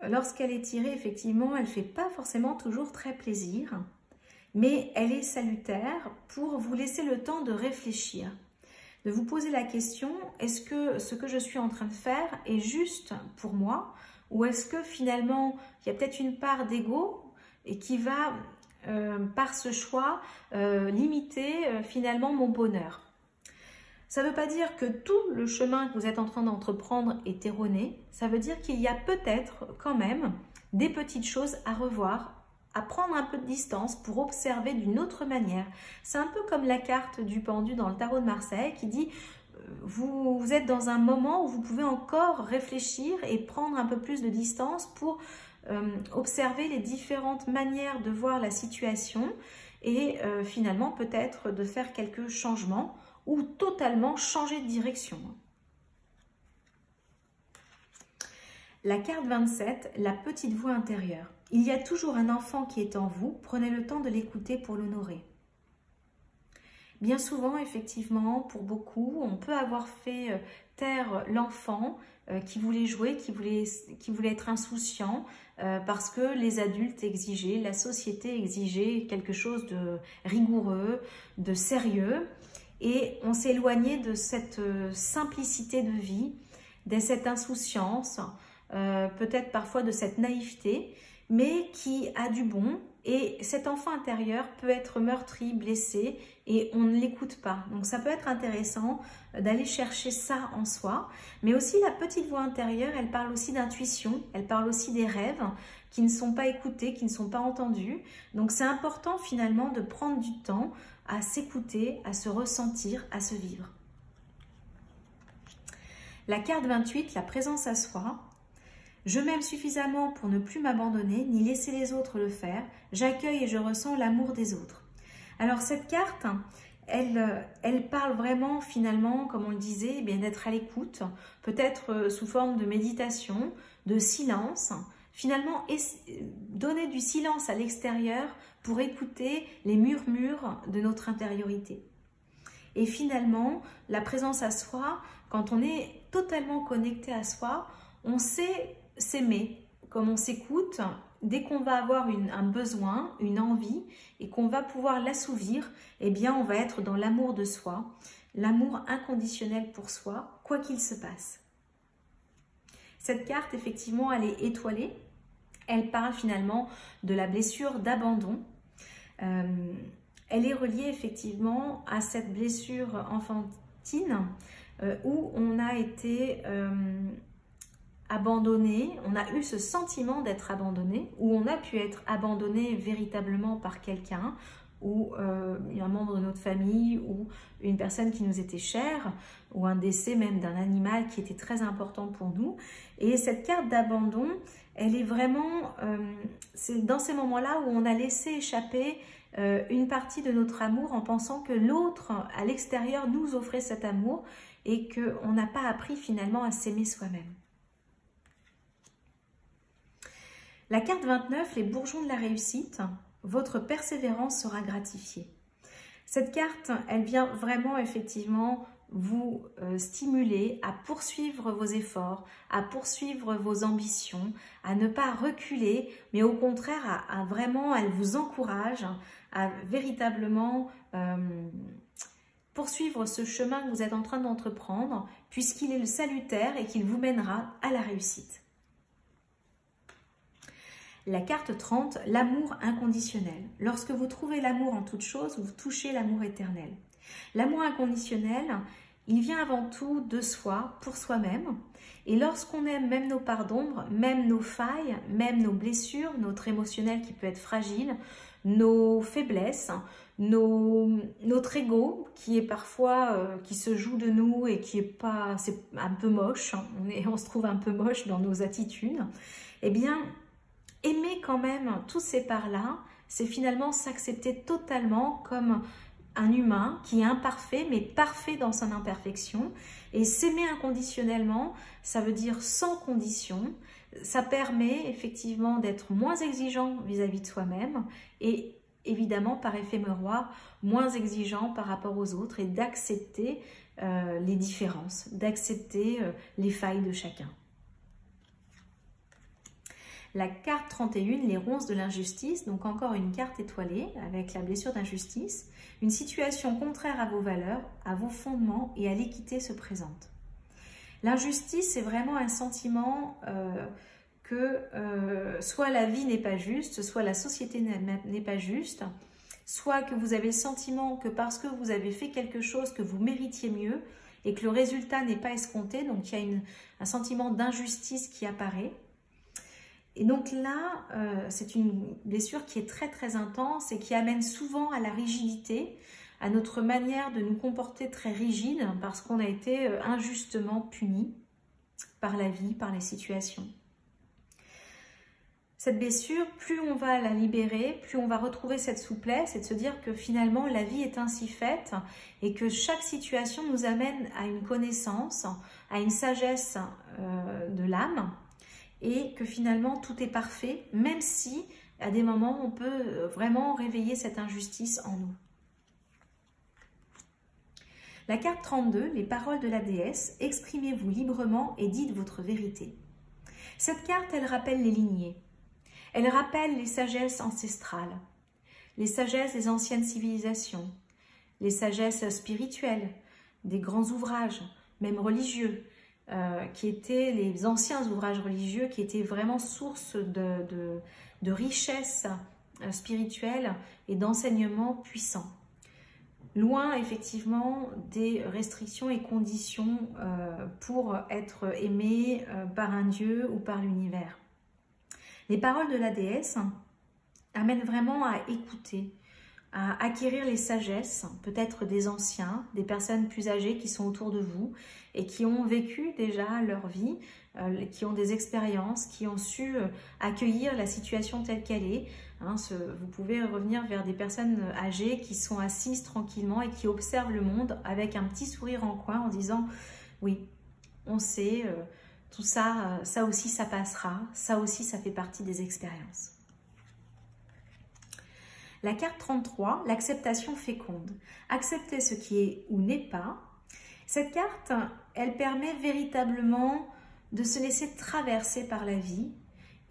lorsqu'elle est tirée, effectivement, elle ne fait pas forcément toujours très plaisir, mais elle est salutaire pour vous laisser le temps de réfléchir. De vous poser la question, est-ce que ce que je suis en train de faire est juste pour moi, ou est-ce que finalement il y a peut-être une part d'ego et qui va par ce choix limiter finalement mon bonheur. Ça ne veut pas dire que tout le chemin que vous êtes en train d'entreprendre est erroné, ça veut dire qu'il y a peut-être quand même des petites choses à revoir, à prendre un peu de distance pour observer d'une autre manière. C'est un peu comme la carte du pendu dans le tarot de Marseille qui dit vous êtes dans un moment où vous pouvez encore réfléchir et prendre un peu plus de distance pour observer les différentes manières de voir la situation et finalement peut-être de faire quelques changements ou totalement changer de direction. La carte 27, la petite voix intérieure. Il y a toujours un enfant qui est en vous, prenez le temps de l'écouter pour l'honorer. Bien souvent, effectivement, pour beaucoup, on peut avoir fait taire l'enfant qui voulait jouer, qui voulait être insouciant, parce que les adultes exigeaient, la société exigeait quelque chose de rigoureux, de sérieux, et on s'est éloigné de cette simplicité de vie, de cette insouciance, peut-être parfois de cette naïveté, mais qui a du bon. Et cet enfant intérieur peut être meurtri, blessé, et on ne l'écoute pas. Donc ça peut être intéressant d'aller chercher ça en soi. Mais aussi la petite voix intérieure, elle parle aussi d'intuition, elle parle aussi des rêves qui ne sont pas écoutés, qui ne sont pas entendus. Donc c'est important finalement de prendre du temps à s'écouter, à se ressentir, à se vivre. La carte 28, la présence à soi. Je m'aime suffisamment pour ne plus m'abandonner, ni laisser les autres le faire. J'accueille et je ressens l'amour des autres. Alors cette carte, elle parle vraiment finalement, comme on le disait, eh bien d'être à l'écoute, peut-être sous forme de méditation, de silence. Finalement, donner du silence à l'extérieur pour écouter les murmures de notre intériorité. Et finalement, la présence à soi, quand on est totalement connecté à soi, on sait s'aimer, comme on s'écoute, dès qu'on va avoir un besoin, une envie, et qu'on va pouvoir l'assouvir, eh bien on va être dans l'amour de soi, l'amour inconditionnel pour soi, quoi qu'il se passe. Cette carte, effectivement, elle est étoilée, elle parle finalement de la blessure d'abandon. Elle est reliée effectivement à cette blessure enfantine où on a été abandonné, on a eu ce sentiment d'être abandonné, ou on a pu être abandonné véritablement par quelqu'un, ou un membre de notre famille, ou une personne qui nous était chère, ou un décès même d'un animal qui était très important pour nous. Et cette carte d'abandon, elle est vraiment, c'est dans ces moments-là où on a laissé échapper une partie de notre amour en pensant que l'autre à l'extérieur nous offrait cet amour et qu'on n'a pas appris finalement à s'aimer soi-même. La carte 29, les bourgeons de la réussite, votre persévérance sera gratifiée. Cette carte, elle vient vraiment effectivement vous stimuler à poursuivre vos efforts, à poursuivre vos ambitions, à ne pas reculer, mais au contraire, elle vous encourage à véritablement poursuivre ce chemin que vous êtes en train d'entreprendre, puisqu'il est salutaire et qu'il vous mènera à la réussite. La carte 30, l'amour inconditionnel. Lorsque vous trouvez l'amour en toute chose, vous touchez l'amour éternel. L'amour inconditionnel, il vient avant tout de soi, pour soi-même. Et lorsqu'on aime même nos parts d'ombre, même nos failles, même nos blessures, notre émotionnel qui peut être fragile, nos faiblesses, notre ego qui est parfois, qui se joue de nous et qui est pas, c'est un peu moche, on se trouve un peu moche dans nos attitudes, eh bien, aimer quand même tous ces parts-là, c'est finalement s'accepter totalement comme un humain qui est imparfait, mais parfait dans son imperfection. Et s'aimer inconditionnellement, ça veut dire sans condition. Ça permet effectivement d'être moins exigeant vis-à-vis de soi-même et évidemment, par effet miroir, moins exigeant par rapport aux autres et d'accepter les différences, d'accepter les failles de chacun. La carte 31, les ronces de l'injustice, donc encore une carte étoilée avec la blessure d'injustice. Une situation contraire à vos valeurs, à vos fondements et à l'équité se présente. L'injustice, c'est vraiment un sentiment que soit la vie n'est pas juste, soit la société n'est pas juste, soit que vous avez le sentiment que parce que vous avez fait quelque chose que vous méritiez mieux et que le résultat n'est pas escompté, donc il y a un sentiment d'injustice qui apparaît. Et donc là, c'est une blessure qui est très très intense et qui amène souvent à la rigidité, à notre manière de nous comporter très rigide parce qu'on a été injustement puni par la vie, par les situations. Cette blessure, plus on va la libérer, plus on va retrouver cette souplesse et de se dire que finalement la vie est ainsi faite et que chaque situation nous amène à une connaissance, à une sagesse de l'âme. Et que finalement tout est parfait, même si à des moments on peut vraiment réveiller cette injustice en nous. La carte 32, les paroles de la déesse, exprimez-vous librement et dites votre vérité. Cette carte, elle rappelle les lignées, elle rappelle les sagesses ancestrales, les sagesses des anciennes civilisations, les sagesses spirituelles, des grands ouvrages, même religieux, qui étaient les anciens ouvrages religieux, qui étaient vraiment source de richesse spirituelle et d'enseignements puissants. Loin effectivement des restrictions et conditions pour être aimé par un dieu ou par l'univers. Les paroles de la déesse amènent vraiment à écouter, à acquérir les sagesses, peut-être des anciens, des personnes plus âgées qui sont autour de vous et qui ont vécu déjà leur vie, qui ont des expériences, qui ont su accueillir la situation telle qu'elle est. Vous pouvez revenir vers des personnes âgées qui sont assises tranquillement et qui observent le monde avec un petit sourire en coin en disant « Oui, on sait, tout ça, ça aussi ça passera, ça aussi ça fait partie des expériences ». La carte 33, l'acceptation féconde. Accepter ce qui est ou n'est pas. Cette carte, elle permet véritablement de se laisser traverser par la vie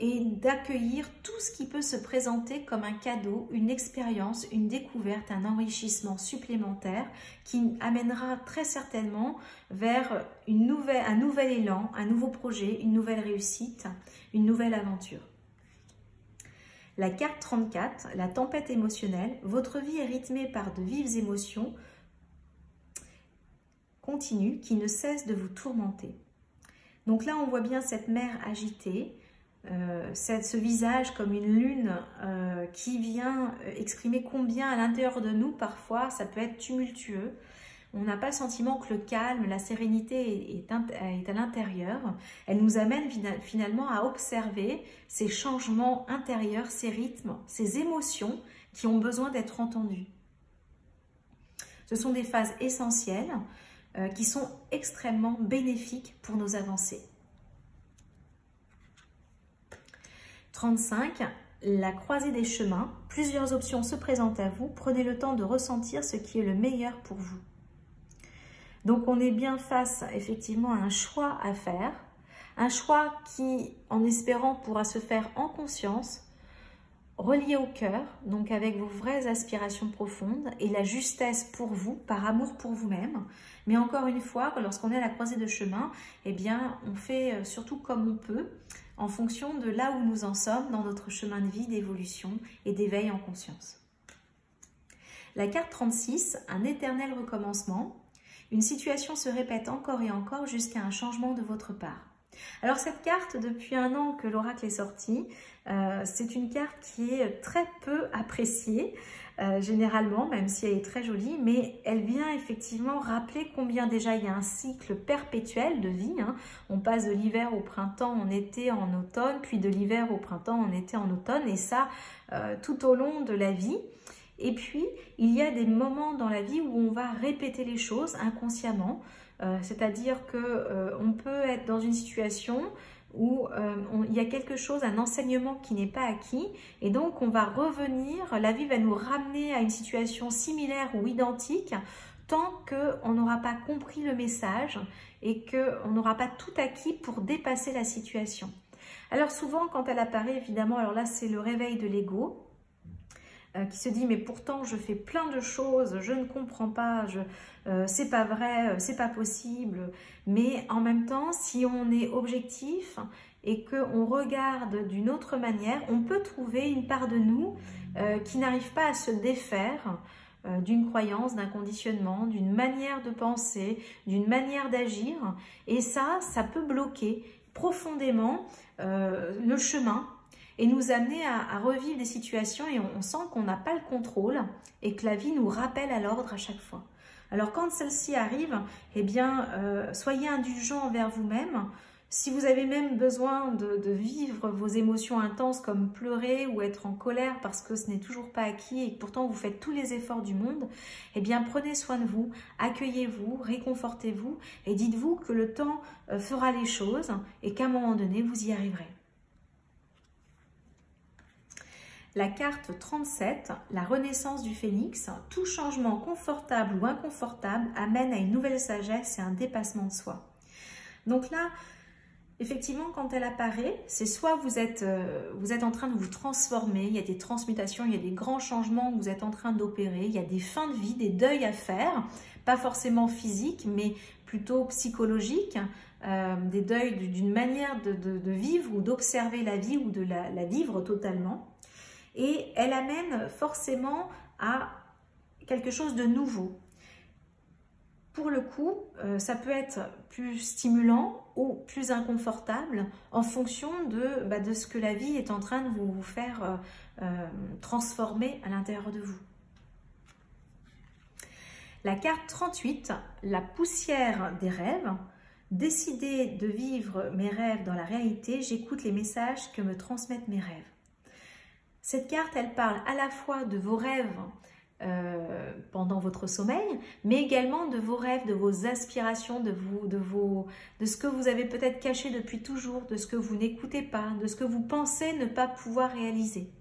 et d'accueillir tout ce qui peut se présenter comme un cadeau, une expérience, une découverte, un enrichissement supplémentaire qui amènera très certainement vers un nouvel élan, un nouveau projet, une nouvelle réussite, une nouvelle aventure. La carte 34, la tempête émotionnelle. Votre vie est rythmée par de vives émotions continues qui ne cessent de vous tourmenter. Donc là, on voit bien cette mer agitée, ce visage comme une lune qui vient exprimer combien à l'intérieur de nous, parfois, ça peut être tumultueux. On n'a pas le sentiment que le calme, la sérénité est à l'intérieur. Elle nous amène finalement à observer ces changements intérieurs, ces rythmes, ces émotions qui ont besoin d'être entendues. Ce sont des phases essentielles qui sont extrêmement bénéfiques pour nos avancées. 35. La croisée des chemins. Plusieurs options se présentent à vous. Prenez le temps de ressentir ce qui est le meilleur pour vous. Donc on est bien face effectivement à un choix à faire, un choix qui, en espérant, pourra se faire en conscience, relié au cœur, donc avec vos vraies aspirations profondes et la justesse pour vous, par amour pour vous-même. Mais encore une fois, lorsqu'on est à la croisée de chemin, eh bien on fait surtout comme on peut, en fonction de là où nous en sommes dans notre chemin de vie, d'évolution et d'éveil en conscience. La carte 36, un éternel recommencement. Une situation se répète encore et encore jusqu'à un changement de votre part. Alors cette carte, depuis un an que l'oracle est sorti, c'est une carte qui est très peu appréciée, généralement, même si elle est très jolie, mais elle vient effectivement rappeler combien déjà il y a un cycle perpétuel de vie. On passe de l'hiver au printemps, en été, en automne, puis de l'hiver au printemps, en été, en automne, et ça tout au long de la vie. Et puis, il y a des moments dans la vie où on va répéter les choses inconsciemment, c'est-à-dire qu'on peut être dans une situation où il y a quelque chose, un enseignement qui n'est pas acquis, et donc on va revenir, la vie va nous ramener à une situation similaire ou identique, tant qu'on n'aura pas compris le message et qu'on n'aura pas tout acquis pour dépasser la situation. Alors souvent, quand elle apparaît, évidemment, alors là c'est le réveil de l'ego, qui se dit mais pourtant je fais plein de choses, je ne comprends pas, c'est pas vrai, c'est pas possible. Mais en même temps, si on est objectif et qu'on regarde d'une autre manière, on peut trouver une part de nous qui n'arrive pas à se défaire d'une croyance, d'un conditionnement, d'une manière de penser, d'une manière d'agir. Et ça peut bloquer profondément le chemin et nous amener à revivre des situations et on sent qu'on n'a pas le contrôle et que la vie nous rappelle à l'ordre à chaque fois. Alors quand celle-ci arrive, eh bien, soyez indulgents envers vous-même. Si vous avez même besoin de vivre vos émotions intenses comme pleurer ou être en colère parce que ce n'est toujours pas acquis et que pourtant vous faites tous les efforts du monde, eh bien prenez soin de vous, accueillez-vous, réconfortez-vous et dites-vous que le temps fera les choses et qu'à un moment donné, vous y arriverez. La carte 37, la renaissance du phénix, tout changement confortable ou inconfortable amène à une nouvelle sagesse et un dépassement de soi. Donc là, effectivement, quand elle apparaît, c'est soit vous êtes en train de vous transformer, il y a des transmutations, il y a des grands changements que vous êtes en train d'opérer, il y a des fins de vie, des deuils à faire, pas forcément physiques, mais plutôt psychologiques, des deuils d'une manière de vivre ou d'observer la vie ou de la vivre totalement. Et elle amène forcément à quelque chose de nouveau. Pour le coup, ça peut être plus stimulant ou plus inconfortable en fonction de ce que la vie est en train de vous faire transformer à l'intérieur de vous. La carte 38, la poussière des rêves. Décider de vivre mes rêves dans la réalité, j'écoute les messages que me transmettent mes rêves. Cette carte, elle parle à la fois de vos rêves pendant votre sommeil, mais également de vos rêves, de vos aspirations, de ce que vous avez peut-être caché depuis toujours, de ce que vous n'écoutez pas, de ce que vous pensez ne pas pouvoir réaliser.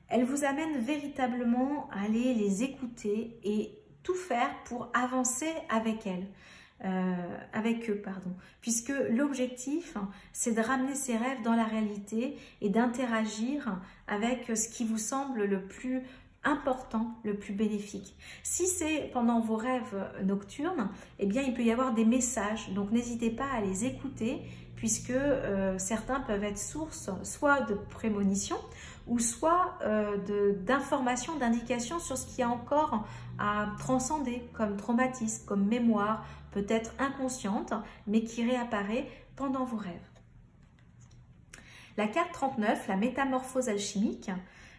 Elle vous amène véritablement à aller les écouter et tout faire pour avancer avec elles. Avec eux, puisque l'objectif, c'est de ramener ces rêves dans la réalité et d'interagir avec ce qui vous semble le plus important, le plus bénéfique. Si c'est pendant vos rêves nocturnes, eh bien il peut y avoir des messages, donc n'hésitez pas à les écouter, puisque certains peuvent être source soit de prémonitions ou soit d'informations, d'indications sur ce qu'il y a encore à transcender comme traumatisme, comme mémoire, peut-être inconsciente, mais qui réapparaît pendant vos rêves. La carte 39, la métamorphose alchimique.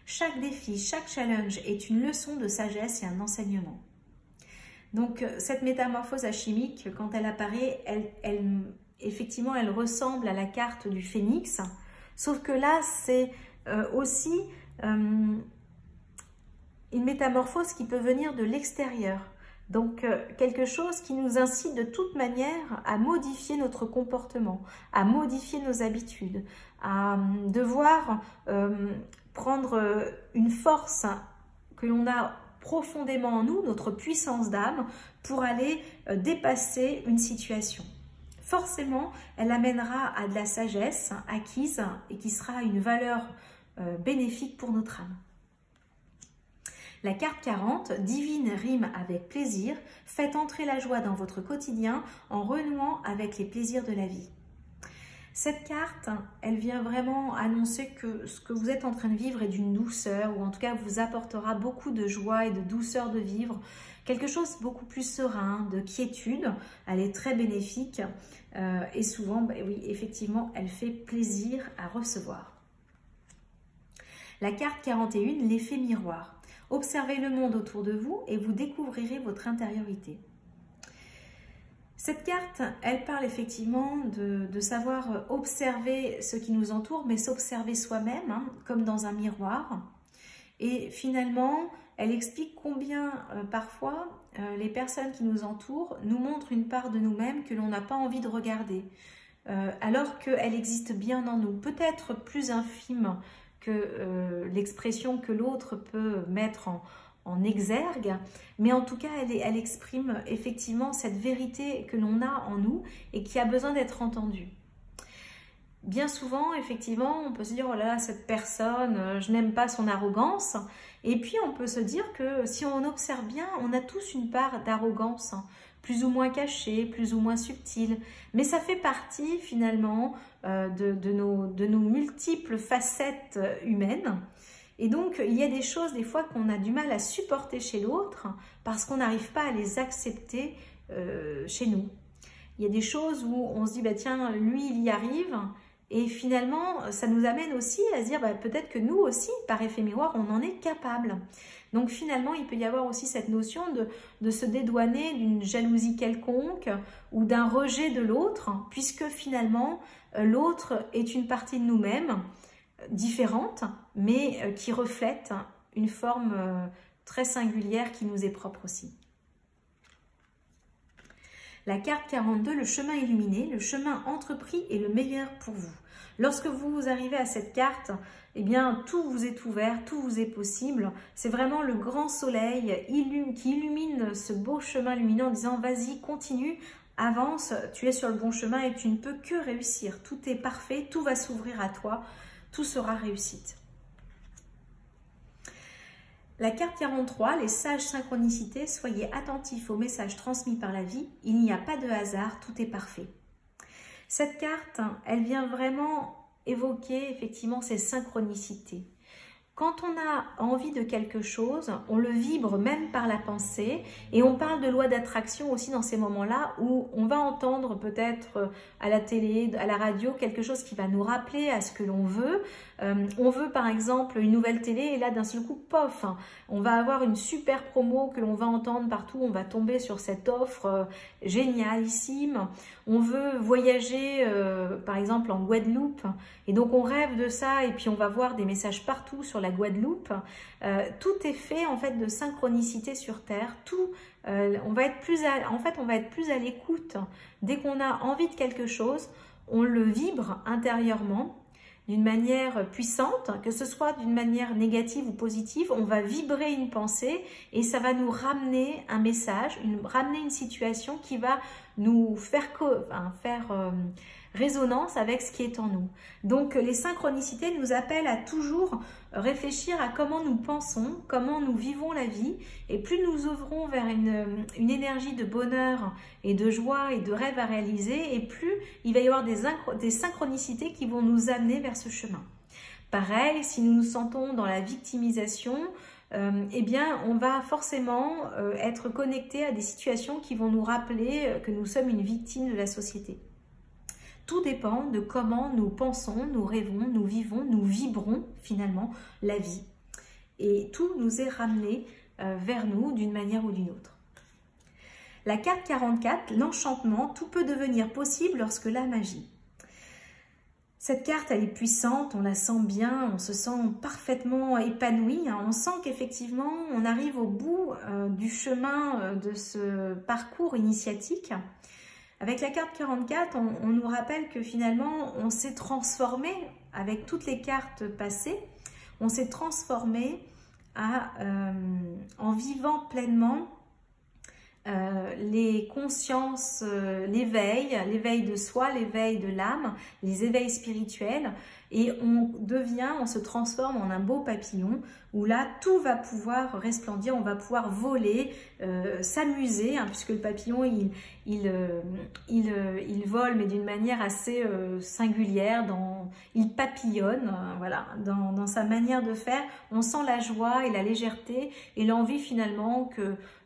Chaque défi, chaque challenge est une leçon de sagesse et un enseignement. Donc cette métamorphose alchimique, quand elle apparaît, effectivement, elle ressemble à la carte du phénix, sauf que là, c'est aussi une métamorphose qui peut venir de l'extérieur. Donc, quelque chose qui nous incite de toute manière à modifier notre comportement, à modifier nos habitudes, à devoir prendre une force que l'on a profondément en nous, notre puissance d'âme, pour aller dépasser une situation. Forcément, elle amènera à de la sagesse acquise et qui sera une valeur bénéfique pour notre âme. La carte 40, divine rime avec plaisir, faites entrer la joie dans votre quotidien en renouant avec les plaisirs de la vie. Cette carte, elle vient vraiment annoncer que ce que vous êtes en train de vivre est d'une douceur, ou en tout cas vous apportera beaucoup de joie et de douceur de vivre, quelque chose beaucoup plus serein, de quiétude. Elle est très bénéfique et souvent, oui, effectivement, elle fait plaisir à recevoir. La carte 41, l'effet miroir. Observez le monde autour de vous et vous découvrirez votre intériorité. Cette carte, elle parle effectivement de savoir observer ce qui nous entoure, mais s'observer soi-même, comme dans un miroir. Et finalement, elle explique combien parfois les personnes qui nous entourent nous montrent une part de nous-mêmes que l'on n'a pas envie de regarder, alors qu'elle existe bien en nous, peut-être plus infime que l'expression que l'autre peut mettre en exergue, mais en tout cas, elle exprime effectivement cette vérité que l'on a en nous et qui a besoin d'être entendue. Bien souvent, effectivement, on peut se dire « Oh là là, cette personne, je n'aime pas son arrogance ». Et puis, on peut se dire que si on observe bien, on a tous une part d'arrogance, plus ou moins cachée, plus ou moins subtile. Mais ça fait partie, finalement, de nos multiples facettes humaines. Et donc, il y a des choses, des fois, qu'on a du mal à supporter chez l'autre parce qu'on n'arrive pas à les accepter chez nous. Il y a des choses où on se dit bah, « Tiens, lui, il y arrive ». Et finalement, ça nous amène aussi à se dire bah, peut-être que nous aussi, par effet miroir, on en est capable. Donc finalement, il peut y avoir aussi cette notion de se dédouaner d'une jalousie quelconque ou d'un rejet de l'autre, puisque finalement, l'autre est une partie de nous-mêmes, différente, mais qui reflète une forme très singulière qui nous est propre aussi. La carte 42, le chemin illuminé, le chemin entrepris est le meilleur pour vous. Lorsque vous arrivez à cette carte, eh bien, tout vous est ouvert, tout vous est possible. C'est vraiment le grand soleil qui illumine ce beau chemin lumineux en disant « Vas-y, continue, avance, tu es sur le bon chemin et tu ne peux que réussir. Tout est parfait, tout va s'ouvrir à toi, tout sera réussite. » La carte 43, les sages synchronicités, soyez attentifs aux messages transmis par la vie. Il n'y a pas de hasard, tout est parfait. Cette carte, elle vient vraiment évoquer effectivement ces synchronicités. Quand on a envie de quelque chose, on le vibre même par la pensée et on parle de loi d'attraction aussi dans ces moments-là où on va entendre peut-être à la télé, à la radio, quelque chose qui va nous rappeler à ce que l'on veut. On veut par exemple une nouvelle télé et là d'un seul coup, pof, on va avoir une super promo que l'on va entendre partout, on va tomber sur cette offre génialissime. On veut voyager par exemple en Guadeloupe et donc on rêve de ça et puis on va voir des messages partout sur la Guadeloupe. Tout est fait en fait de synchronicité sur Terre. On va être plus à l'écoute. Dès qu'on a envie de quelque chose, on le vibre intérieurement d'une manière puissante, que ce soit d'une manière négative ou positive, on va vibrer une pensée et ça va nous ramener un message, ramener une situation qui va nous faire résonance avec ce qui est en nous. Donc les synchronicités nous appellent à toujours réfléchir à comment nous pensons, comment nous vivons la vie, et plus nous ouvrons vers une énergie de bonheur et de joie et de rêve à réaliser, et plus il va y avoir des synchronicités qui vont nous amener vers ce chemin. Pareil, si nous nous sentons dans la victimisation, eh bien, on va forcément être connecté à des situations qui vont nous rappeler que nous sommes une victime de la société. Tout dépend de comment nous pensons, nous rêvons, nous vivons, nous vibrons finalement la vie. Et tout nous est ramené vers nous d'une manière ou d'une autre. La carte 44, l'enchantement, tout peut devenir possible lorsque l'âme agit. Cette carte, elle est puissante, on la sent bien, on se sent parfaitement épanoui. On sent qu'effectivement, on arrive au bout du chemin de ce parcours initiatique. Avec la carte 44, on nous rappelle que finalement, on s'est transformé avec toutes les cartes passées. On s'est transformé en vivant pleinement les consciences, l'éveil de soi, l'éveil de l'âme, les éveils spirituels, et on se transforme en un beau papillon où là tout va pouvoir resplendir, on va pouvoir voler, s'amuser, puisque le papillon il vole mais d'une manière assez singulière, il papillonne, voilà, dans sa manière de faire. On sent la joie et la légèreté et l'envie finalement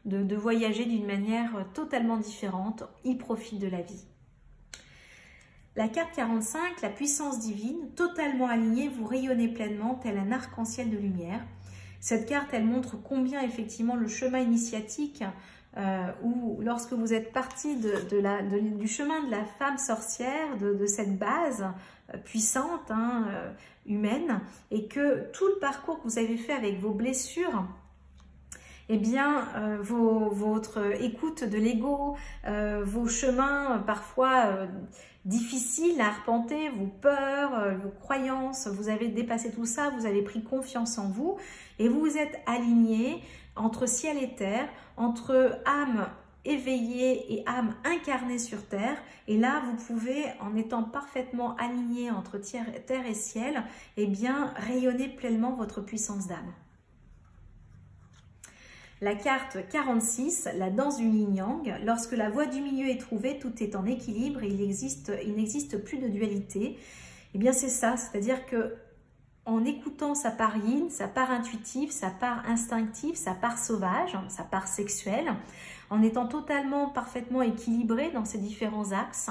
de voyager d'une manière totalement différente. Il profite de la vie. La carte 45, la puissance divine, totalement alignée, vous rayonnez pleinement tel un arc-en-ciel de lumière. Cette carte, elle montre combien effectivement le chemin initiatique, où lorsque vous êtes parti du chemin de la femme sorcière, de cette base puissante, humaine, et que tout le parcours que vous avez fait avec vos blessures, eh bien, votre écoute de l'ego, vos chemins parfois difficiles à arpenter, vos peurs, vos croyances, vous avez dépassé tout ça, vous avez pris confiance en vous et vous vous êtes aligné entre ciel et terre, entre âme éveillée et âme incarnée sur terre. Et là, vous pouvez, en étant parfaitement aligné entre terre et ciel, eh bien, rayonner pleinement votre puissance d'âme. La carte 46, la danse du yin-yang. Lorsque la voie du milieu est trouvée, tout est en équilibre et il n'existe plus de dualité. Eh bien, c'est ça, c'est-à-dire que en écoutant sa part yin, sa part intuitive, sa part instinctive, sa part sauvage, sa part sexuelle, en étant totalement, parfaitement équilibré dans ces différents axes,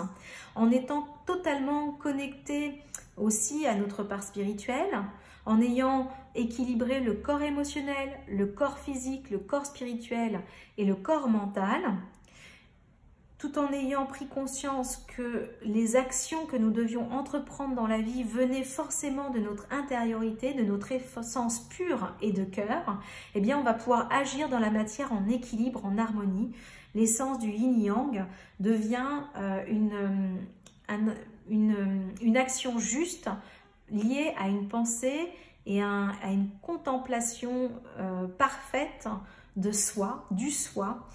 en étant totalement connecté aussi à notre part spirituelle, en ayant équilibré le corps émotionnel, le corps physique, le corps spirituel et le corps mental, tout en ayant pris conscience que les actions que nous devions entreprendre dans la vie venaient forcément de notre intériorité, de notre essence pure et de cœur, eh bien on va pouvoir agir dans la matière en équilibre, en harmonie. L'essence du yin-yang devient une action juste, liée à une pensée et à une contemplation parfaite de soi, du soi,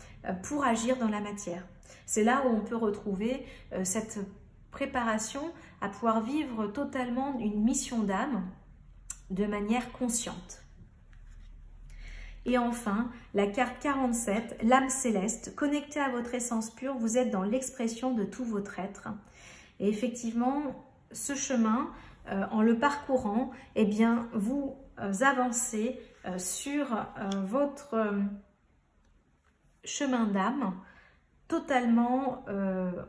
pour agir dans la matière. C'est là où on peut retrouver cette préparation à pouvoir vivre totalement une mission d'âme de manière consciente. Et enfin, la carte 47, l'âme céleste, connectée à votre essence pure, vous êtes dans l'expression de tout votre être. Et effectivement, ce chemin, en le parcourant, eh bien, vous avancez sur votre chemin d'âme, totalement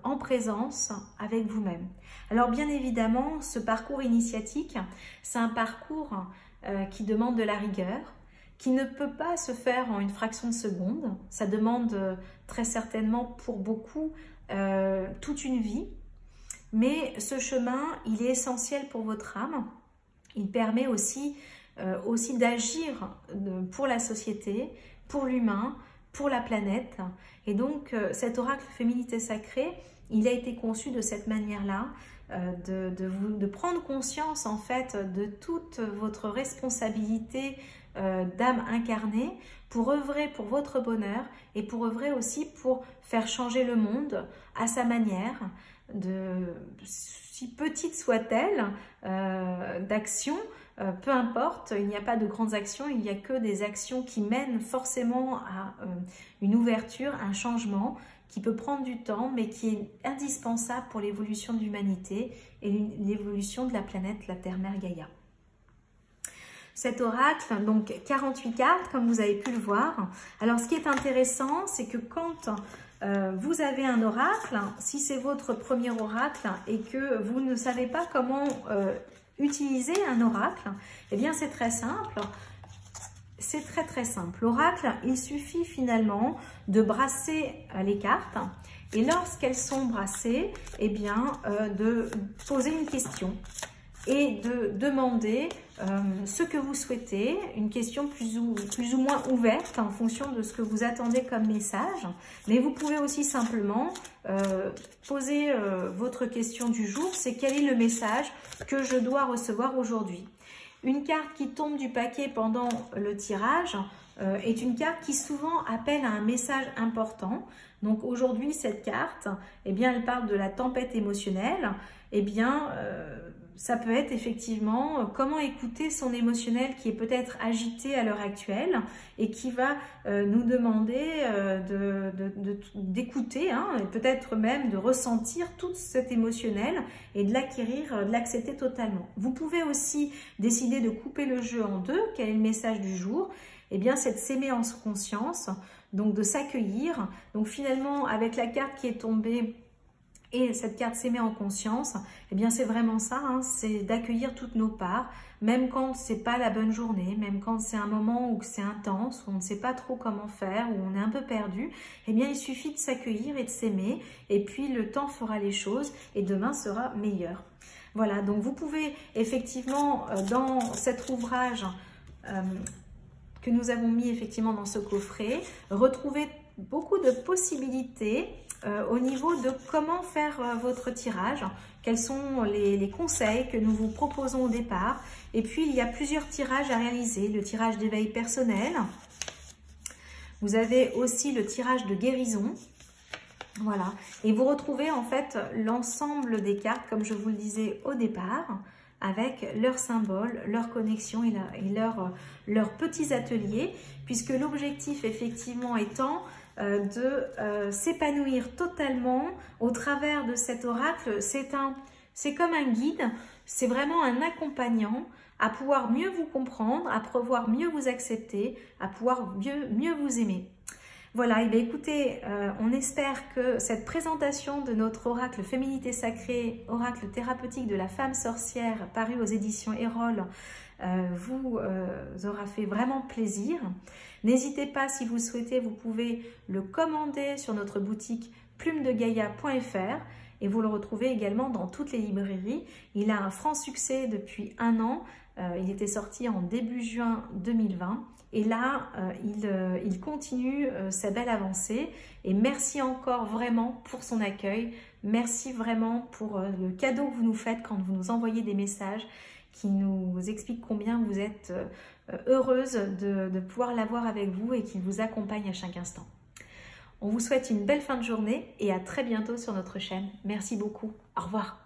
en présence avec vous-même. Alors bien évidemment, ce parcours initiatique, c'est un parcours qui demande de la rigueur, qui ne peut pas se faire en une fraction de seconde. Ça demande très certainement pour beaucoup toute une vie. Mais ce chemin, il est essentiel pour votre âme. Il permet aussi d'agir pour la société, pour l'humain, pour la planète. Et donc, cet oracle Féminité Sacrée, il a été conçu de cette manière-là, de prendre conscience en fait de toute votre responsabilité d'âme incarnée pour œuvrer pour votre bonheur et pour œuvrer aussi pour faire changer le monde à sa manière, si petite soit-elle, d'action. Peu importe, il n'y a pas de grandes actions, il n'y a que des actions qui mènent forcément à une ouverture, un changement qui peut prendre du temps, mais qui est indispensable pour l'évolution de l'humanité et l'évolution de la planète, la Terre-Mère Gaïa. Cet oracle, donc 48 cartes, comme vous avez pu le voir. Alors, ce qui est intéressant, c'est que quand vous avez un oracle, si c'est votre premier oracle et que vous ne savez pas comment utiliser un oracle, eh bien c'est très simple. C'est très simple. L'oracle, il suffit finalement de brasser les cartes et lorsqu'elles sont brassées, eh bien de poser une question et de demander ce que vous souhaitez, une question plus ou moins ouverte en fonction de ce que vous attendez comme message. Mais vous pouvez aussi simplement poser votre question du jour, c'est quel est le message que je dois recevoir aujourd'hui. Une carte qui tombe du paquet pendant le tirage est une carte qui souvent appelle à un message important. Donc aujourd'hui, cette carte, eh bien, elle parle de la tempête émotionnelle. Eh bien, ça peut être effectivement comment écouter son émotionnel qui est peut-être agité à l'heure actuelle et qui va nous demander d'écouter, hein, et peut-être même de ressentir tout cet émotionnel et de l'acquérir, de l'accepter totalement. Vous pouvez aussi décider de couper le jeu en deux. Quel est le message du jour? Eh bien, c'est de s'aimer en conscience, donc de s'accueillir. Donc finalement, avec la carte qui est tombée, et cette carte s'aimer en conscience, eh bien c'est vraiment ça, hein, c'est d'accueillir toutes nos parts, même quand c'est pas la bonne journée, même quand c'est un moment où c'est intense, où on ne sait pas trop comment faire, où on est un peu perdu, eh bien il suffit de s'accueillir et de s'aimer, et puis le temps fera les choses, et demain sera meilleur. Voilà, donc vous pouvez effectivement, dans cet ouvrage que nous avons mis effectivement dans ce coffret, retrouver beaucoup de possibilités au niveau de comment faire votre tirage, quels sont les conseils que nous vous proposons au départ. Et puis, il y a plusieurs tirages à réaliser. Le tirage d'éveil personnel. Vous avez aussi le tirage de guérison. Voilà. Et vous retrouvez en fait l'ensemble des cartes, comme je vous le disais au départ, avec leurs symboles, leurs connexions et leurs petits ateliers, puisque l'objectif effectivement étant de s'épanouir totalement au travers de cet oracle. C'est comme un guide, c'est vraiment un accompagnant à pouvoir mieux vous comprendre, à pouvoir mieux vous accepter, à pouvoir mieux vous aimer. Voilà, et bien écoutez, on espère que cette présentation de notre oracle Féminité Sacrée, oracle thérapeutique de la femme sorcière, paru aux éditions Erol, vous aura fait vraiment plaisir. N'hésitez pas, si vous le souhaitez, vous pouvez le commander sur notre boutique plumedegaia.fr et vous le retrouvez également dans toutes les librairies. Il a un franc succès depuis 1 an. Il était sorti en début juin 2020 et là, il continue sa belle avancée. Et merci encore vraiment pour son accueil. Merci vraiment pour le cadeau que vous nous faites quand vous nous envoyez des messages qui nous expliquent combien vous êtes heureuse de pouvoir l'avoir avec vous et qui vous accompagne à chaque instant. On vous souhaite une belle fin de journée et à très bientôt sur notre chaîne. Merci beaucoup. Au revoir.